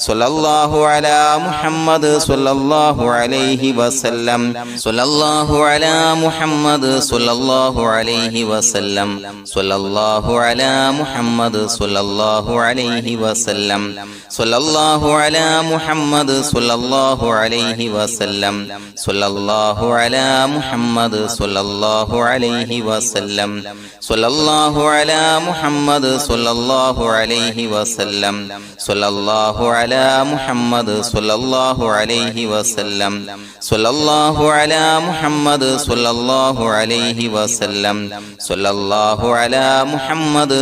സ്വല്ലല്ലാഹു അലാ മുഹമ്മദ് സ്വല്ലല്ലാഹു അലൈഹി വസല്ലം സ്വല്ലല്ലാഹു അലാ മുഹമ്മദ് സ്വല്ലല്ലാഹു അലൈഹി വസല്ലം സ്വല്ലല്ലാഹു അലാ മുഹമ്മദ് സ്വല്ലല്ലാഹു അലൈഹി വസല്ലം സ്വല്ലല്ലാഹു അലാ മുഹമ്മദ് സ്വല്ലല്ലാഹു അലൈഹി വസല്ലം സ്വല്ലല്ലാഹു അലാ മുഹമ്മദ് സ്വല്ലല്ലാഹു അലൈഹി വസല്ലം സ്വല്ലല്ലാഹു അലാ മുഹമ്മദ് സ്വല്ലല്ലാഹു അലൈഹി വസല്ലം സ്വല്ലല്ലാഹു അലാ മുഹമ്മദ് സ്വല്ലല്ലാഹു അലൈഹി വസല്ലം സ്വല്ലല്ലാഹു അലാ മുഹമ്മദ് സ്വല്ലല്ലാഹു അലൈഹി വസല്ലം സ്വല്ലല്ലാഹു അലാ മുഹമ്മദ്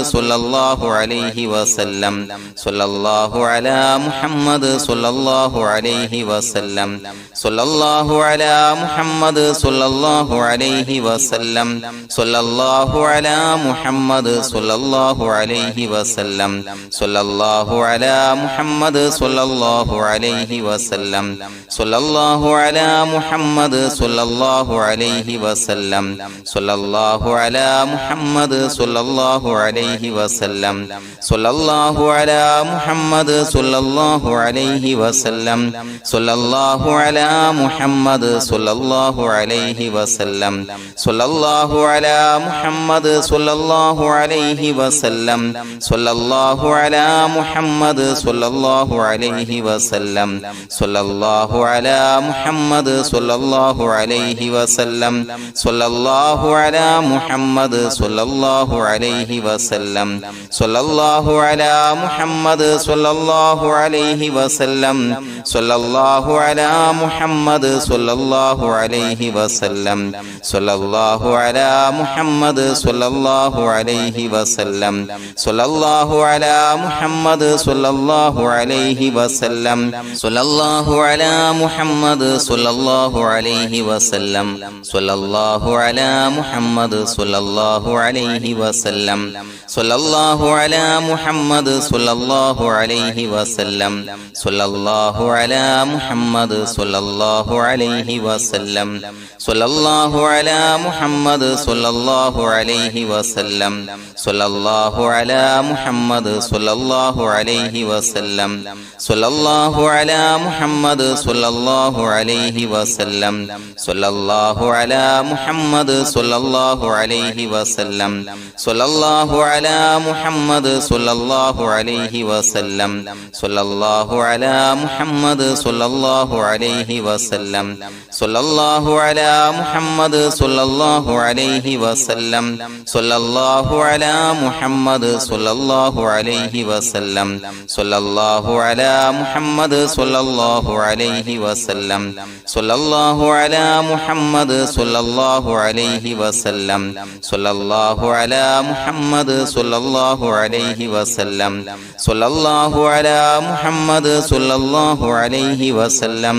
സ്വല്ലല്ലാഹു അലൈഹി വസല്ലം സ്വല്ലല്ലാഹു അലാ മുഹമ്മദ് സ്വല്ലല്ലാഹു അലൈഹി വസല്ലം സ്വല്ലല്ലാഹു അലാ മുഹമ്മദ് സ്വല്ലല്ലാഹു അലൈഹി വസല്ലം സ്വല്ലല്ലാഹു അലാ മുഹമ്മദ് സ്വല്ലല്ലാഹു അലൈഹി വസല്ലം സ്വല്ലല്ലാഹു അലാ മുഹമ്മദ് സ്വല്ലല്ലാഹു അലൈഹി വസല്ലം സ്വല്ലല്ലാഹു അലാ മുഹമ്മദ് സ്വല്ലല്ലാഹു അലൈഹി വസല്ലം സ്വല്ലല്ലാഹു അലാ മുഹമ്മദ് സ്വല്ലല്ലാഹു അലൈഹി വസല്ലം സ്വല്ലല്ലാഹു അലാ മുഹമ്മദ് സ്വല്ലല്ലാഹു അലൈഹി വസല്ലം സ്വല്ലല്ലാഹു അലാ മുഹമ്മദ് സ്വല്ലല്ലാഹു അലൈഹി വസല്ലം സ്വല്ലല്ലാഹു അലാ മുഹമ്മദ് സ്വല്ലല്ലാഹു അലൈഹി വസല്ലം സ്വല്ലല്ലാഹു അലാ മുഹമ്മദ് സ്വല്ലല്ലാഹു അലൈഹി വസല്ലം സ്വല്ലല്ലാഹു അലാ മുഹമ്മദ് സ്വല്ലല്ലാഹു അലൈഹി വസല്ലം സ്വല്ലല്ലാഹു അലാ മുഹമ്മദ് സ്വല്ലല്ലാഹു അലൈഹി വസല്ലം സ്വല്ലല്ലാഹു അലാ മുഹമ്മദ് സ്വല്ലല്ലാഹു അലൈഹി വസല്ലം സ്വല്ലല്ലാഹു അലാ മുഹമ്മദ് സ്വല്ലല്ലാഹു അലൈഹി വസല്ലം സ്വല്ലല്ലാഹു അലാ മുഹമ്മദ് സ്വല്ലല്ലാഹു അലൈഹി വസല്ലം സ്വല്ലല്ലാഹു അലാ മുഹമ്മദ് സ്വല്ലല്ലാഹു അലൈഹി വസല്ലം സ്വല്ലല്ലാഹു അലാ മുഹമ്മദ് സ്വല്ലല്ലാഹു അലൈഹി വസല്ലം സ്വല്ലല്ലാഹു അലാ മുഹമ്മദ് സ്വല്ലല്ലാഹു അലൈഹി വസല്ലം സ്വല്ലല്ലാഹു അലാ മുഹമ്മദ് സ്വല്ലല്ലാഹു അലൈഹി വസല്ലം സ്വല്ലല്ലാഹു അലാ മുഹമ്മദ് സ്വല്ലല്ലാഹു അലൈഹി വസല്ലം സ്വല്ലല്ലാഹു അലാ മുഹമ്മദ് സ്വല്ലല്ലാഹു അലൈഹി വസല്ലം സ്വല്ലല്ലാഹു അലാ മുഹമ്മദ് സ്വല്ലല്ലാഹു അലൈഹി വസല്ലം സ്വല്ലല്ലാഹു അലാ മുഹമ്മദ് സ്വല്ലല്ലാഹു അലൈഹി വസല്ലം സ്വല്ലല്ലാഹു അലാ മുഹമ്മദ് സ്വല്ലല്ലാഹു അലൈഹി വസല്ലം സ്വല്ലല്ലാഹു അലാ മുഹമ്മദ് സ്വല്ലല്ലാഹു അലൈഹി വസല്ലം സ്വല്ലല്ലാഹു അലാ മുഹമ്മദ് സ്വല്ലല്ലാഹു അലൈഹി വസല്ലം സ്വല്ലല്ലാഹു അലാ മുഹമ്മദ് സ്വല്ലല്ലാഹു അലൈഹി വസല്ലം സ്വല്ലല്ലാഹു അലാ മുഹമ്മദ് സ്വല്ലല്ലാഹു അലൈഹി വസല്ലം സ്വല്ലല്ലാഹു അലാ മുഹമ്മദ് സ്വല്ലല്ലാഹു അലൈഹി വസല്ലം സ്വല്ലല്ലാഹു അലാ മുഹമ്മദ് സ്വല്ലല്ലാഹു അലൈഹി വസല്ലം സ്വല്ലല്ലാഹു അലാ മുഹമ്മദ് സ്വല്ലല്ലാഹു അലൈഹി വസല്ലം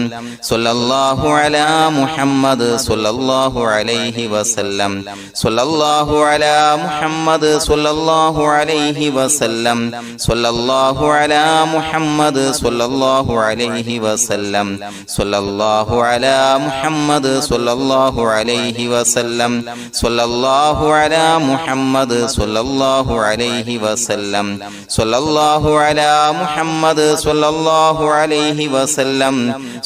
സ്വല്ലല്ലാഹു അലാ മുഹമ്മദ് സ്വല്ലല്ലാഹു അലൈഹി വസല്ലം സ്വല്ലല്ലാഹു അലാ മുഹമ്മദ് സ്വല്ലല്ലാഹു അലൈഹി വസല്ലം സ്വല്ലല്ലാഹു അലാ മുഹമ്മദ് സ്വല്ലല്ലാഹു അലൈഹി വസല്ലം സ്വല്ലല്ലാഹു അലാ മുഹമ്മദ് സ്വല്ലല്ലാഹു അലൈഹി വസല്ലം സ്വല്ലല്ലാഹു അലാ മുഹമ്മദ് സ്വല്ലല്ലാഹു അലൈഹി വസല്ലം സ്വല്ലല്ലാഹു അലാ മുഹമ്മദ് സ്വല്ലല്ലാഹു അലൈഹി വസല്ലം സ്വല്ലല്ലാഹു അലാ മുഹമ്മദ് സ്വല്ലല്ലാഹു അലൈഹി വസല്ലം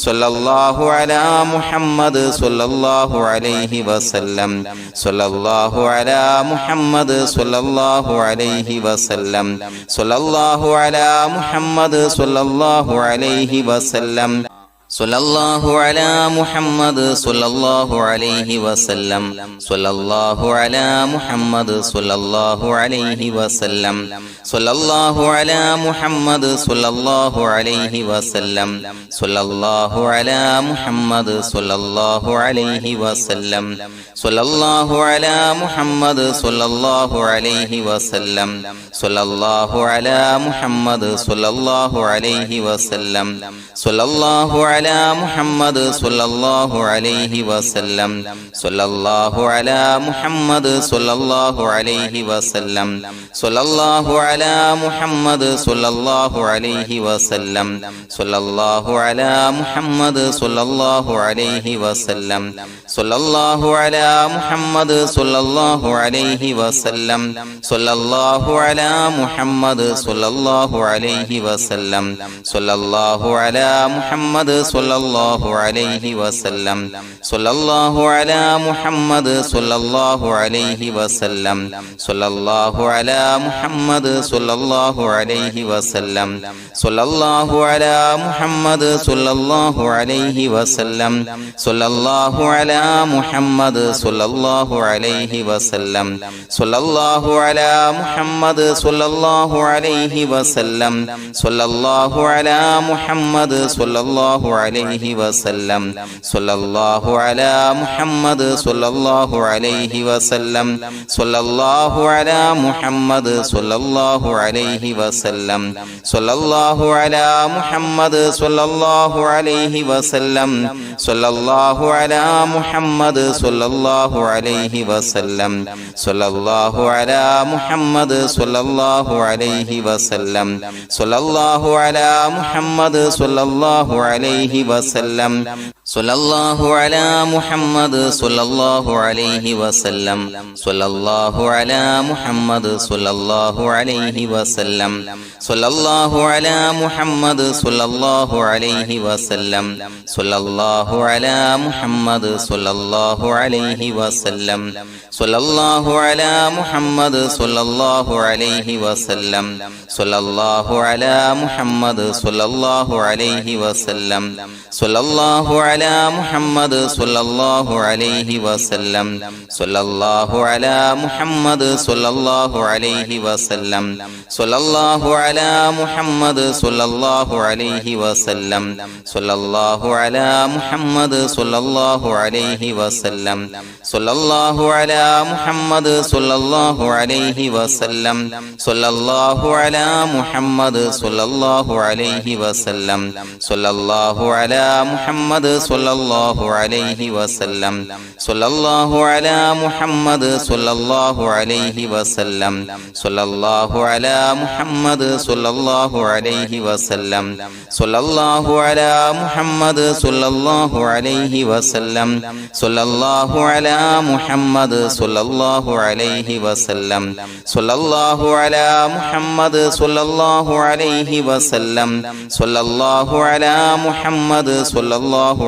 സ്വല്ലല്ലാഹു അലാ മുഹമ്മദ് സ്വല്ലല്ലാഹു അലൈഹി വസല്ലം സ്വല്ലല്ലാഹു അലാ മുഹമ്മദ് സ്വല്ലല്ലാഹു അലൈഹി വസല്ലം സ്വല്ലല്ലാഹു അലാ മുഹമ്മദ് സ്വല്ലല്ലാഹു അലൈഹി വസല്ലം സ്വല്ലല്ലാഹു അലാ മുഹമ്മദ് സ്വല്ലല്ലാഹു അലൈഹി വസല്ലം സ്വല്ലല്ലാഹു അലാ മുഹമ്മദ് സ്വല്ലല്ലാഹു അലൈഹി വസല്ലം സ്വല്ലല്ലാഹു അലാ മുഹമ്മദ് സ്വല്ലല്ലാഹു അലൈഹി വസല്ലം സ്വല്ലല്ലാഹു അലാ മുഹമ്മദ് സ്വല്ലല്ലാഹു അലൈഹി വസല്ലം സ്വല്ലല്ലാഹു അലാ മുഹമ്മദ് സ്വല്ലല്ലാഹു അലൈഹി വസല്ലം സ്വല്ലല്ലാഹു അലാ മുഹമ്മദ് സ്വല്ലല്ലാഹു അലൈഹി വസല്ലം സ്വല്ലല്ലാഹു അലാ മുഹമ്മദ് സ്വല്ലല്ലാഹു അലൈഹി വസല്ലം സ്വല്ലല്ലാഹു അലാ മുഹമ്മദ് സ്വല്ലല്ലാഹു അലൈഹി വസല്ലം സ്വല്ലല്ലാഹു അലാ മുഹമ്മദ് സ്വല്ലല്ലാഹു അലൈഹി വസല്ലം സ്വല്ലല്ലാഹു അലാ മുഹമ്മദ് സ്വല്ലല്ലാഹു അലൈഹി വസല്ലം സ്വല്ലല്ലാഹു അലാ മുഹമ്മദ് സ്വല്ലല്ലാഹു അലൈഹി വസല്ലം സ്വല്ലല്ലാഹു അലാ മുഹമ്മദ് സ്വല്ലല്ലാഹു അലൈഹി വസല്ലം സ്വല്ലല്ലാഹു അലാ മുഹമ്മദ് സ്വല്ലല്ലാഹു അലൈഹി വസല്ലം സ്വല്ലല്ലാഹു അലാ മുഹമ്മദ് സ്വല്ലല്ലാഹു അലൈഹി വസല്ലം സ്വല്ലല്ലാഹു അലാ മുഹമ്മദ് സ്വല്ലല്ലാഹു അലൈഹി വസല്ലം സ്വല്ലല്ലാഹു അലാ മുഹമ്മദ് സ്വല്ലല്ലാഹു അലൈഹി വസല്ലം സ്വല്ലല്ലാഹു അലാ മുഹമ്മദ് സ്വല്ലല്ലാഹു അലൈഹി വസല്ലം സ്വല്ലല്ലാഹു അലാ മുഹമ്മദ് സ്വല്ലല്ലാഹു അലൈഹി വസല്ലം സ്വല്ലല്ലാഹു അലാ മുഹമ്മദ് സ്വല്ലല്ലാഹു അലൈഹി വസല്ലം സ്വല്ലല്ലാഹു അലാ മുഹമ്മദ് സ്വല്ലല്ലാഹു അലൈഹി വസല്ലം സ്വല്ലല്ലാഹു അലാ മുഹമ്മദ് സ്വല്ലല്ലാഹു അലൈഹി വസല്ലം സ്വല്ലല്ലാഹു അലാ മുഹമ്മദ് സ്വല്ലല്ലാഹു അലൈഹി വസല്ലം സ്വല്ലല്ലാഹു അലാ മുഹമ്മദ് സ്വല്ലല്ലാഹു അലൈഹി വസല്ലം സ്വല്ലല്ലാഹു അലാ മുഹമ്മദ് സ്വല്ലല്ലാഹു അലൈഹി വസല്ലം സ്വല്ലല്ലാഹു അലാ മുഹമ്മദ് സ്വല്ലല്ലാഹു അലൈഹി വസല്ലം സ്വല്ലല്ലാഹു അലാ മുഹമ്മദ് സ്വല്ലല്ലാഹു അലൈഹി വസല്ലം സ്വല്ലല്ലാഹു അലാ മുഹമ്മദ് സ്വല്ലല്ലാഹു അലൈഹി വസല്ലം സ്വല്ലല്ലാഹു അലാ മുഹമ്മദ് സ്വല്ലല്ലാഹു അലൈഹി വസല്ലം സ്വല്ലല്ലാഹു അലാ മുഹമ്മദ് സ്വല്ലല്ലാഹു അലൈഹി വസല്ലം സ്വല്ലല്ലാഹു അലാ മുഹമ്മദ് സ്വല്ലല്ലാഹു അലൈഹി വസല്ലം സ്വല്ലല്ലാഹു അലാ മുഹമ്മദ് സ്വല്ലല്ലാഹു അലൈഹി വസല്ലം സ്വല്ലല്ലാഹു അലാ മുഹമ്മദ് സ്വല്ലല്ലാഹു അലൈഹി വസല്ലം സ്വല്ലല്ലാഹു അലാ മുഹമ്മദ് സ്വല്ലല്ലാഹു അലൈഹി വസല്ലം സ്വല്ലല്ലാഹു അലാ മുഹമ്മദ് സ്വല്ലല്ലാഹു അലൈഹി വസല്ലം സ്വല്ലല്ലാഹു അലാ മുഹമ്മദ് സ്വല്ലല്ലാഹു അലൈഹി വസല്ലം സ്വല്ലല്ലാഹു അലാ മുഹമ്മദ് സ്വല്ലല്ലാഹു അലൈഹി വസല്ലം സ്വല്ലല്ലാഹു അലാ മുഹമ്മദ് സ്വല്ലല്ലാഹു അലൈഹി വസല്ലം സ്വല്ലല്ലാഹു അലാ മുഹമ്മദ് സ്വല്ലല്ലാഹു അലൈഹി വസല്ലം സ്വല്ലല്ലാഹു അലാ മുഹമ്മദ് സ്വല്ലല്ലാഹു അലൈഹി വസല്ലം സ്വല്ലല്ലാഹു അലാ മുഹമ്മദ് സ്വല്ലല്ലാഹു അലൈഹി വസല്ലം സ്വല്ലല്ലാഹു അലാ മുഹമ്മദ് സ്വല്ലല്ലാഹു അലൈഹി വസല്ലം സ്വല്ലല്ലാഹു അലാ മുഹമ്മദ് സ്വല്ലല്ലാഹു അലൈഹി വസല്ലം സ്വല്ലല്ലാഹു അലാ മുഹമ്മദ് സ്വല്ലല്ലാഹു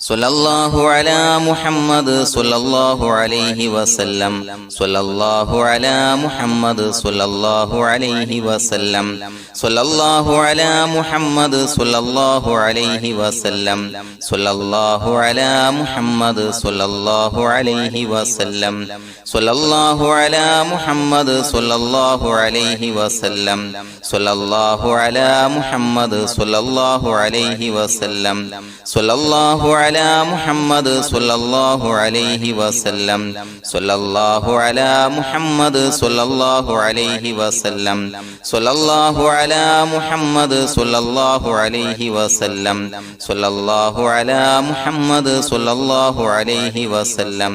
സ്വല്ലല്ലാഹു അലാ മുഹമ്മദ് സ്വല്ലല്ലാഹു അലൈഹി വസല്ലം സ്വല്ലല്ലാഹു അലാ മുഹമ്മദ് സ്വല്ലല്ലാഹു അലൈഹി വസല്ലം സ്വല്ലല്ലാഹു അലാ മുഹമ്മദ് സ്വല്ലല്ലാഹു അലൈഹി വസല്ലം സ്വല്ലല്ലാഹു അലാ മുഹമ്മദ് സ്വല്ലല്ലാഹു അലൈഹി വസല്ലം സ്വല്ലല്ലാഹു അലാ മുഹമ്മദ് സ്വല്ലല്ലാഹു അലൈഹി വസല്ലം സ്വല്ലല്ലാഹു അലാ മുഹമ്മദ് സ്വല്ലല്ലാഹു അലൈഹി വസല്ലം സ്വല്ലല്ലാഹു അലാ മുഹമ്മദ് സ്വല്ലല്ലാഹു അലൈഹി വസല്ലം സ്വല്ലല്ലാഹു അലാ മുഹമ്മദ് സ്വല്ലല്ലാഹു അലൈഹി വസല്ലം സ്വല്ലല്ലാഹു അലാ മുഹമ്മദ് സ്വല്ലല്ലാഹു അലൈഹി വസല്ലം സ്വല്ലല്ലാഹു അലാ മുഹമ്മദ് സ്വല്ലല്ലാഹു അലൈഹി വസല്ലം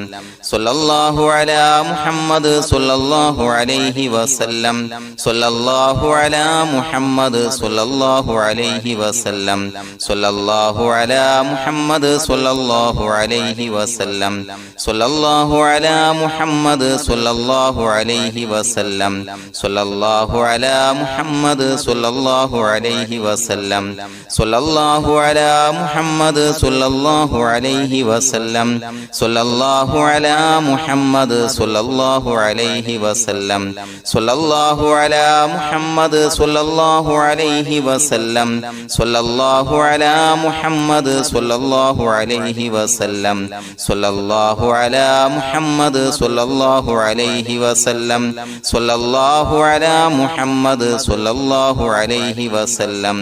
സ്വല്ലല്ലാഹു അലാ മുഹമ്മദ് സ്വല്ലല്ലാഹു അലൈഹി വസല്ലം സ്വല്ലല്ലാഹു അലാ മുഹമ്മദ് സ്വല്ലല്ലാഹു അലൈഹി വസല്ലം സ്വല്ലല്ലാഹു അലാ മുഹമ്മദ് സ്വല്ലല്ലാഹു അലൈഹി വസല്ലം സ്വല്ലല്ലാഹു അലാ മുഹമ്മദ് സ്വല്ലല്ലാഹു അലൈഹി വസല്ലം സ്വല്ലല്ലാഹു അലാ മുഹമ്മദ് സ്വല്ലല്ലാഹു അലൈഹി വസല്ലം സ്വല്ലല്ലാഹു അലാ മുഹമ്മദ് സ്വല്ലല്ലാഹു അലൈഹി വസല്ലം സ്വല്ലല്ലാഹു അലാ മുഹമ്മദ് സ്വല്ലല്ലാഹു അലൈഹി വസല്ലം സ്വല്ലല്ലാഹു അലാ മുഹമ്മദ് സ്വല്ലല്ലാഹു അലൈഹി വസല്ലം സ്വല്ലല്ലാഹു അലാ മുഹമ്മദ് സ്വല്ലല്ലാഹു അലൈഹി വസല്ലം സ്വല്ലല്ലാഹു അലാ മുഹമ്മദ് സ്വല്ലല്ലാഹു അലൈഹി വസല്ലം സ്വല്ലല്ലാഹു അലാ മുഹമ്മദ് സ്വല്ലല്ലാഹു അലൈഹി വസല്ലം സ്വല്ലല്ലാഹു അലാ മുഹമ്മദ് സ്വല്ലല്ലാഹു അലൈഹി വസല്ലം സ്വല്ലല്ലാഹു അലാ മുഹമ്മദ് സ്വല്ലല്ലാഹു അലൈഹി വസല്ലം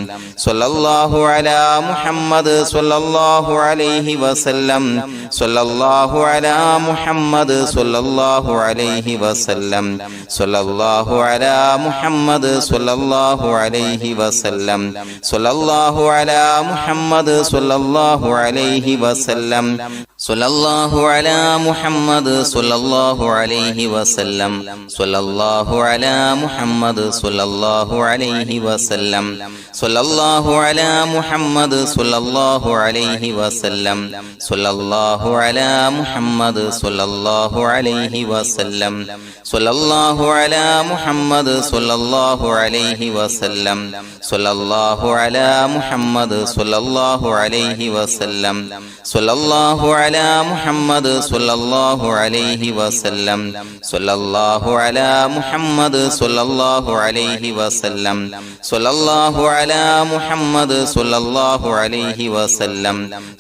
സ്വല്ലല്ലാഹു അലാ മുഹമ്മദ് സ്വല്ലല്ലാഹു അലൈഹി വസല്ലം സ്വല്ലല്ലാഹു അലാ മുഹമ്മദ് സ്വല്ലല്ലാഹു അലൈഹി വസല്ലം സ്വല്ലല്ലാഹു അലാ മുഹമ്മദ് സ്വല്ലല്ലാഹു അലൈഹി വസല്ലം സ്വല്ലല്ലാഹു അലാ മുഹമ്മദ് സ്വല്ലല്ലാഹു അലൈഹി വസല്ലം സ്വല്ലല്ലാഹു അലാ മുഹമ്മദ് സ്വല്ലല്ലാഹു അലൈഹി വസല്ലം സ്വല്ലല്ലാഹു അലാ മുഹമ്മദ് സ്വല്ലല്ലാഹു അലൈഹി വസല്ലം സ്വല്ലല്ലാഹു അലാ മുഹമ്മദ് സ്വല്ലല്ലാഹു അലൈഹി വസല്ലം സ്വല്ലല്ലാഹു അലാ മുഹമ്മദ് സ്വല്ലല്ലാഹു അലൈഹി വസല്ലം സ്വല്ലല്ലാഹു അലാ മുഹമ്മദ് സ്വല്ലല്ലാഹു അലൈഹി വസല്ലം സ്വല്ലല്ലാഹു അലാ മുഹമ്മദ് സ്വല്ലല്ലാഹു അലൈഹി വസല്ലം സ്വല്ലല്ലാഹു അലാ മുഹമ്മദ് സ്വല്ലല്ലാഹു അലൈഹി വസല്ലം സ്വല്ലല്ലാഹു അലാ മുഹമ്മദ് സ്വല്ലല്ലാഹു അലൈഹി വസല്ലം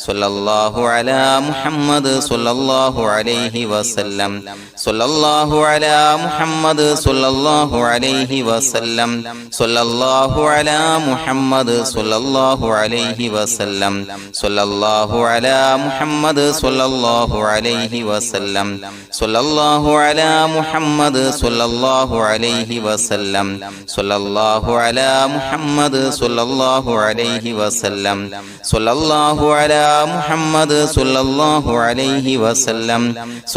സ്വല്ലല്ലാഹു അലാ മുഹമ്മദ് സ്വല്ലല്ലാഹു അലൈഹി വസല്ലം സ്വല്ലല്ലാഹു അലാ മുഹമ്മദ് സ്വല്ലല്ലാഹു അലൈഹി വസല്ലം സ്വല്ലല്ലാഹു അലാ മുഹമ്മദ് സ്വല്ലല്ലാഹു അലൈഹി വസല്ലം സ്വല്ലല്ലാഹു അലാ മുഹമ്മദ് സ്വല്ലല്ലാഹു അലൈഹി വസല്ലം സ്വല്ലല്ലാഹു അലാ മുഹമ്മദ് സ്വല്ലല്ലാഹു അലൈഹി വസല്ലം സ്വല്ലല്ലാഹു അലാ മുഹമ്മദ് സ്വല്ലല്ലാഹു അലൈഹി വസല്ലം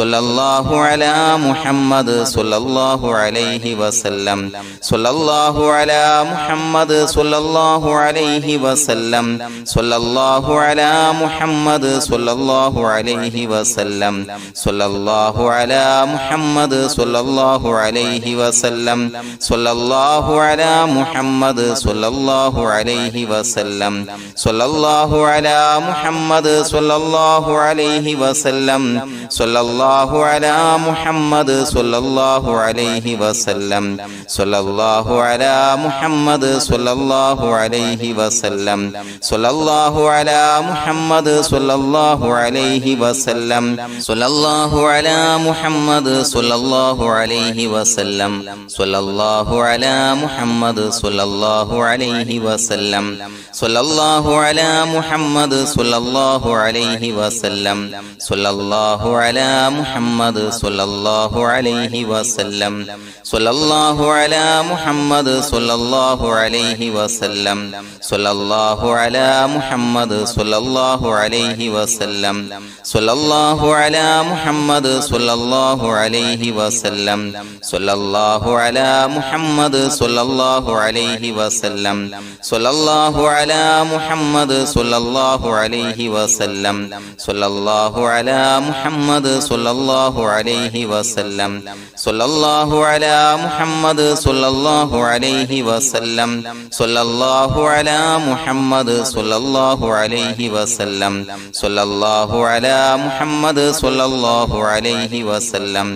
സ്വല്ലല്ലാഹു അലാ മുഹമ്മദ് സ്വല്ലല്ലാഹു അലൈഹി വസല്ലം സ്വല്ലല്ലാഹു അലാ മുഹമ്മദ് സ്വല്ലല്ലാഹു അലൈഹി വസല്ലം സ്വല്ലല്ലാഹു അലാ മുഹമ്മദ് സ്വല്ലല്ലാഹു അലൈഹി വസല്ലം സ്വല്ലല്ലാഹു അലാ മുഹമ്മദ് സ്വല്ലല്ലാഹു അലൈഹി വസല്ലം സ്വല്ലല്ലാഹു അലാ മുഹമ്മദ് സ്വല്ലല്ലാഹു അലൈഹി വസല്ലം സ്വല്ലല്ലാഹു അലാ മുഹമ്മദ് സ്വല്ലല്ലാഹു അലൈഹി വസല്ലം സ്വല്ലല്ലാഹു അലാ മുഹമ്മദ് സ്വല്ലല്ലാഹു അലൈഹി വസല്ലം സ്വല്ലല്ലാഹു അലാ മുഹമ്മദ് സ്വല്ലല്ലാഹു അലൈഹി വസല്ലം സ്വല്ലല്ലാഹു അലാ മുഹമ്മദ് സ്വല്ലല്ലാഹു അലൈഹി വസല്ലം സ്വല്ലല്ലാഹു അലാ മുഹമ്മദ് സ്വല്ലല്ലാഹു അലൈഹി വസല്ലം സ്വല്ലല്ലാഹു അലാ മുഹമ്മദ് സ്വല്ലല്ലാഹു അലൈഹി വസല്ലം സ്വല്ലല്ലാഹു അലാ മുഹമ്മദ് സ്വല്ലല്ലാഹു അലൈഹി വസല്ലം സ്വല്ലല്ലാഹു അലാ മുഹമ്മദ് സ്വല്ലല്ലാഹു അലൈഹി വസല്ലം സ്വല്ലല്ലാഹു അലാ മുഹമ്മദ് സ്വല്ലല്ലാഹു അലൈഹി വസല്ലം സ്വല്ലല്ലാഹു അലാ മുഹമ്മദ് സ്വല്ലല്ലാഹു അലൈഹി വസല്ലം സ്വല്ലല്ലാഹു അലാ മുഹമ്മദ് സ്വല്ലല്ലാഹു അലൈഹി വസല്ലം സ്വല്ലല്ലാഹു അലാ മുഹമ്മദ് സ്വല്ലല്ലാഹു അലൈഹി വസല്ലം സ്വല്ലല്ലാഹു അലാ മുഹമ്മദ് സ്വല്ലല്ലാഹു അലൈഹി വസല്ലം സ്വല്ലല്ലാഹു അലാ മുഹമ്മദ് സ്വല്ലല്ലാഹു അലൈഹി വസല്ലം സ്വല്ലല്ലാഹു അലാ മുഹമ്മദ് സ്വല്ലല്ലാഹു അലൈഹി വസല്ലം സ്വല്ലല്ലാഹു അലാ മുഹമ്മദ് സ്വല്ലല്ലാഹു അലൈഹി വസല്ലം സ്വല്ലല്ലാഹു അലാ മുഹമ്മദ് സ്വല്ലല്ലാഹു അലൈഹി വസല്ലം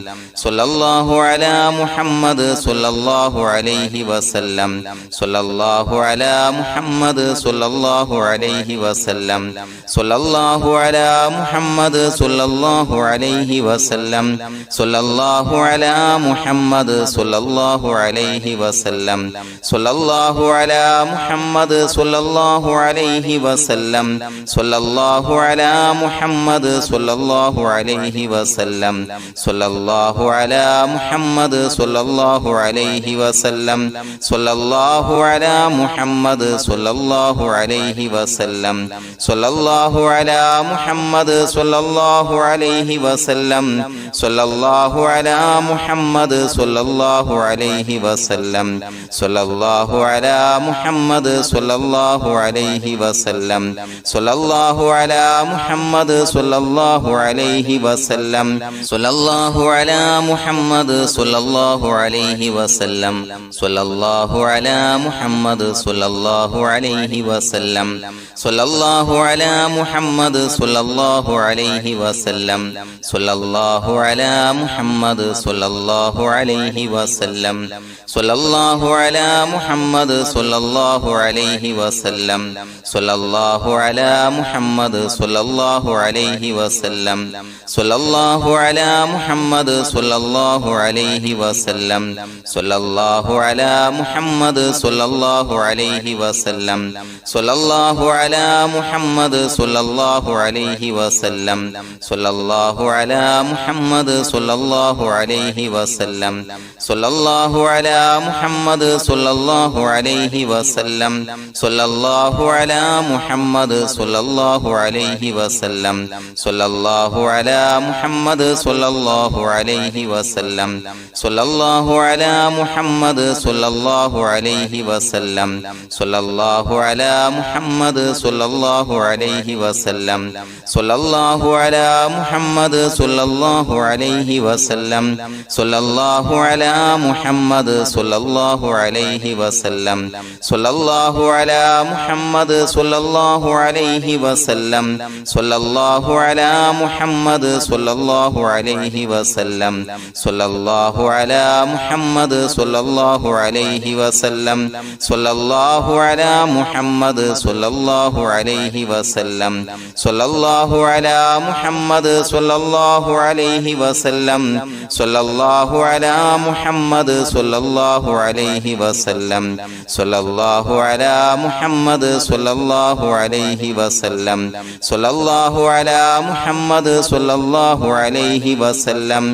സ്വല്ലല്ലാഹു അലാ മുഹമ്മദ് സ്വല്ലല്ലാഹു അലൈഹി വസല്ലം സ്വല്ലല്ലാഹു അലാ മുഹമ്മദ് സ്വല്ലല്ലാഹു അലൈഹി വസല്ലം സ്വല്ലല്ലാഹു അലാ മുഹമ്മദ് സ്വല്ലല്ലാഹു അലൈഹി വസല്ലം സ്വല്ലല്ലാഹു അലാ മുഹമ്മദ് സ്വല്ലല്ലാഹു അലൈഹി വസല്ലം സ്വല്ലല്ലാഹു അലാ മുഹമ്മദ് സ്വല്ലല്ലാഹു അലൈഹി വസല്ലം സ്വല്ലല്ലാഹു അലാ മുഹമ്മദ് സ്വല്ലല്ലാഹു അലൈഹി വസല്ലം സ്വല്ലല്ലാഹു അലാ മുഹമ്മദ് സ്വല്ലല്ലാഹു അലൈഹി വസല്ലം സ്വല്ലല്ലാഹു അലാ മുഹമ്മദ് സ്വല്ലല്ലാഹു അലൈഹി വസല്ലം സ്വല്ലല്ലാഹു അലാ മുഹമ്മദ് സ്വല്ലല്ലാഹു അലൈഹി വസല്ലം സ്വല്ലല്ലാഹു അലാ മുഹമ്മദ് സ്വല്ലല്ലാഹു അലൈഹി വസല്ലം സ്വല്ലല്ലാഹു അലാ മുഹമ്മദ് സ്വല്ലല്ലാഹു അലൈഹി വസല്ലം സ്വല്ലല്ലാഹു അലാ മുഹമ്മദ് സ്വല്ലല്ലാഹു അലൈഹി വസല്ലം സ്വല്ലല്ലാഹു അലാ മുഹമ്മദ് സ്വല്ലല്ലാഹു അലൈഹി വസല്ലം സ്വല്ലല്ലാഹു അലാ മുഹമ്മദ് സ്വല്ലല്ലാഹു അലൈഹി വസല്ലം സ്വല്ലല്ലാഹു അലാ മുഹമ്മദ് സ്വല്ലല്ലാഹു അലൈഹി വസല്ലം സ്വല്ലല്ലാഹു അലാ മുഹമ്മദ് സ്വല്ലല്ലാഹു അലൈഹി വസല്ലം സ്വല്ലല്ലാഹു അലാ മുഹമ്മദ് സ്വല്ലല്ലാഹു അലൈഹി വസല്ലം സ്വല്ലല്ലാഹു അലാ മുഹമ്മദ് സ്വല്ലല്ലാഹു അലൈഹി വസല്ലം സ്വല്ലല്ലാഹു അലാ മുഹമ്മദ് സ്വല്ലല്ലാഹു അലൈഹി വസല്ലം സ്വല്ലല്ലാഹു അലാ മുഹമ്മദ് സ്വല്ലല്ലാഹു അലൈഹി വസല്ലം സ്വല്ലല്ലാഹു അലാ മുഹമ്മദ് സ്വല്ലല്ലാഹു അലൈഹി വസല്ലം സ്വല്ലല്ലാഹു അലാ മുഹമ്മദ് സ്വല്ലല്ലാഹു അലൈഹി വസല്ലം സ്വല്ലല്ലാഹു അലാ മുഹമ്മദ് സ്വല്ലല്ലാഹു അലൈഹി വസല്ലം സ്വല്ലല്ലാഹു അലാ മുഹമ്മദ് സ്വല്ലല്ലാഹു അലൈഹി വസല്ലം സ്വല്ലല്ലാഹു അലാ മുഹമ്മദ് സ്വല്ലല്ലാഹു അലൈഹി വസല്ലം സ്വല്ലല്ലാഹു അലാ മുഹമ്മദ് സ്വല്ലല്ലാഹു അലൈഹി വസല്ലം സ്വല്ലല്ലാഹു അലാ മുഹമ്മദ് സ്വല്ലല്ലാഹു അലൈഹി വസല്ലം സ്വല്ലല്ലാഹു അലാ മുഹമ്മദ് സ്വല്ലല്ലാഹു അലൈഹി വസല്ലം സ്വല്ലല്ലാഹു അലാ മുഹമ്മദ് സ്വല്ലല്ലാഹു അലൈഹി വസല്ലം സ്വല്ലല്ലാഹു അലാ മുഹമ്മദ് സ്വല്ലല്ലാഹു അലൈഹി വസല്ലം സ്വല്ലല്ലാഹു അലാ മുഹമ്മദ് സ്വല്ലല്ലാഹു അലൈഹി വസല്ലം സ്വല്ലല്ലാഹു അലാ മുഹമ്മദ് സ്വല്ലല്ലാഹു അലൈഹി വസല്ലം സ്വല്ലല്ലാഹു അലാ മുഹമ്മദ് സ്വല്ലല്ലാഹു അലൈഹി വസല്ലം സ്വല്ലല്ലാഹു അലാ മുഹമ്മദ് സ്വല്ലല്ലാഹു അലൈഹി വസല്ലം സ്വല്ലല്ലാഹു അലാ മുഹമ്മദ് സ്വല്ലല്ലാഹു അലൈഹി വസല്ലം സ്വല്ലല്ലാഹു അലാ മുഹമ്മദ് സ്വല്ലല്ലാഹു അലൈഹി വസല്ലം സ്വല്ലല്ലാഹു അലാ മുഹമ്മദ് സ്വല്ലല്ലാഹു അലൈഹി വസല്ലം